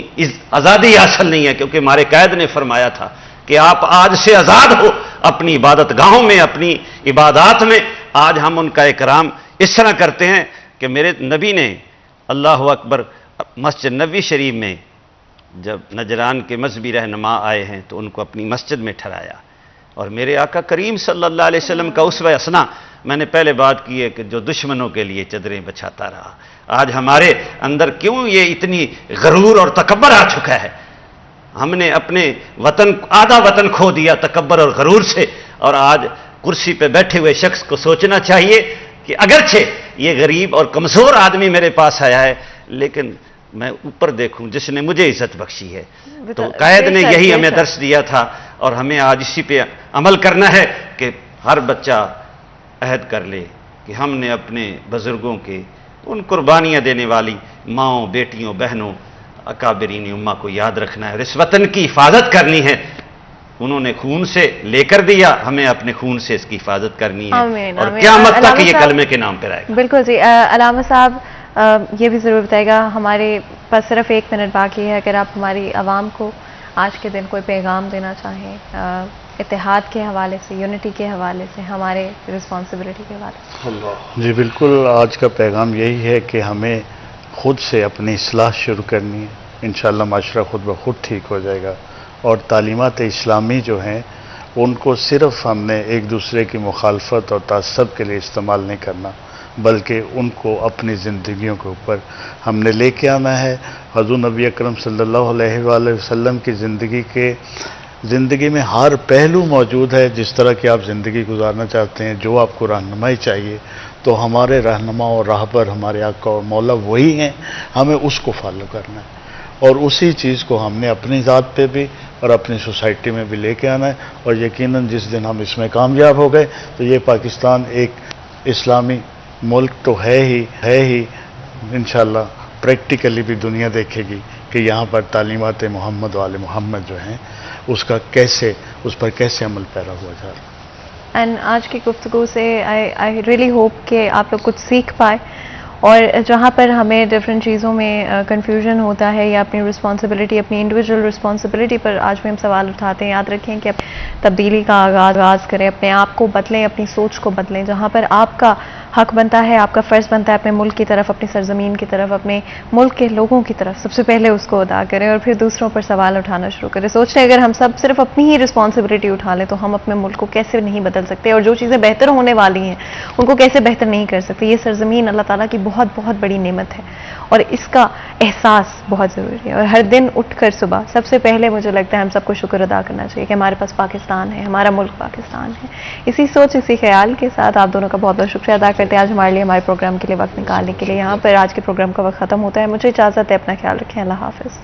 آزادی حاصل نہیں ہے، کیونکہ ہمارے قائد نے فرمایا تھا کہ آپ آج سے آزاد ہو اپنی عبادت گاہوں میں، اپنی عبادات میں۔ آج ہم ان کا اکرام اس طرح کرتے ہیں کہ میرے نبی نے اللہ اکبر مسجد نبوی شریف میں جب نجران کے مذہبی رہنما آئے ہیں تو ان کو اپنی مسجد میں ٹھہرایا، اور میرے آقا کریم صلی اللہ علیہ وسلم کا اسوہ حسنہ، میں نے پہلے بات کی ہے کہ جو دشمنوں کے لیے چادریں بچھاتا رہا، آج ہمارے اندر کیوں یہ اتنی غرور اور تکبر آ چکا ہے؟ ہم نے اپنے وطن آدھا وطن کھو دیا تکبر اور غرور سے، اور آج کرسی پہ بیٹھے ہوئے شخص کو سوچنا چاہیے کہ اگرچہ یہ غریب اور کمزور آدمی میرے پاس آیا ہے، لیکن میں اوپر دیکھوں جس نے مجھے عزت بخشی ہے۔ تو قائد نے یہی ہمیں درس دیا تھا، اور ہمیں آج اسی پہ عمل کرنا ہے کہ ہر بچہ عہد کر لے کہ ہم نے اپنے بزرگوں کے ان قربانیاں دینے والی ماؤں، بیٹیوں، بہنوں، اکابرین امہ کو یاد رکھنا ہے، اور اس وطن کی حفاظت کرنی ہے۔ انہوں نے خون سے لے کر دیا، ہمیں اپنے خون سے اس کی حفاظت کرنی ہے، آمین، اور آمین۔ قیامت تک علامہ یہ صاحب، کلمے کے نام پہ رہے گا۔ بالکل جی، علامہ صاحب یہ بھی ضرور بتائے گا، ہمارے پاس صرف 1 منٹ باقی ہے، اگر آپ ہماری عوام کو آج کے دن کوئی پیغام دینا چاہیں اتحاد کے حوالے سے، یونٹی کے حوالے سے، ہمارے رسپانسبلٹی کے حوالے سے۔ جی بالکل، آج کا پیغام یہی ہے کہ ہمیں خود سے اپنی اصلاح شروع کرنی ہے، انشاءاللہ معاشرہ خود بخود ٹھیک ہو جائے گا، اور تعلیمات اسلامی جو ہیں ان کو صرف ہم نے ایک دوسرے کی مخالفت اور تعصب کے لیے استعمال نہیں کرنا، بلکہ ان کو اپنی زندگیوں کے اوپر ہم نے لے کے آنا ہے۔ حضور نبی اکرم صلی اللہ علیہ وآلہ وسلم کی زندگی میں ہر پہلو موجود ہے، جس طرح کی آپ زندگی گزارنا چاہتے ہیں، جو آپ کو رہنمائی چاہیے، تو ہمارے رہنما اور راہبر ہمارے آقا اور مولا وہی ہیں، ہمیں اس کو فالو کرنا ہے، اور اسی چیز کو ہم نے اپنی ذات پہ بھی اور اپنی سوسائٹی میں بھی لے کے آنا ہے، اور یقیناً جس دن ہم اس میں کامیاب ہو گئے تو یہ پاکستان ایک اسلامی ملک تو ہے ہی انشاءاللہ پریکٹیکلی بھی دنیا دیکھے گی کہ یہاں پر تعلیمات محمد و آل محمد جو ہیں اس پر کیسے عمل پیرا ہوا جا رہا ہے۔ اینڈ آج کی گفتگو سے آئی ریئلی ہوپ کہ آپ لوگ کچھ سیکھ پائے، اور جہاں پر ہمیں ڈفرینٹ چیزوں میں کنفیوژن ہوتا ہے یا اپنی رسپانسبلٹی، اپنی انڈیویجول رسپانسبلٹی پر آج بھی ہم سوال اٹھاتے ہیں، یاد رکھیں کہ تبدیلی کا آغاز کریں، اپنے آپ کو بدلیں، اپنی سوچ کو بدلیں، جہاں پر آپ کا حق بنتا ہے، آپ کا فرض بنتا ہے اپنے ملک کی طرف، اپنی سرزمین کی طرف، اپنے ملک کے لوگوں کی طرف، سب سے پہلے اس کو ادا کریں، اور پھر دوسروں پر سوال اٹھانا شروع کریں۔ سوچ لیں اگر ہم سب صرف اپنی ہی رسپانسبلٹی اٹھا لیں تو ہم اپنے ملک کو کیسے نہیں بدل سکتے، اور جو چیزیں بہتر ہونے والی ہیں ان کو کیسے بہتر نہیں کر سکتے۔ یہ سرزمین اللہ تعالیٰ کی بہت بہت بڑی نعمت ہے، اور اس کا احساس بہت ضروری ہے، اور ہر دن اٹھ کر صبح سب سے پہلے مجھے لگتا ہے ہم سب کو شکر ادا کرنا چاہیے کہ ہمارے پاس پاکستان ہے، ہمارا ملک پاکستان ہے۔ اسی سوچ، اسی خیال کے ساتھ آپ دونوں کا بہت بہت شکریہ ادا کرتے ہیں آج ہمارے لیے، ہمارے پروگرام کے لیے وقت نکالنے کے لیے۔ یہاں پر آج کے پروگرام کا وقت ختم ہوتا ہے، مجھے اجازت ہے، اپنا خیال رکھیں، اللہ حافظ۔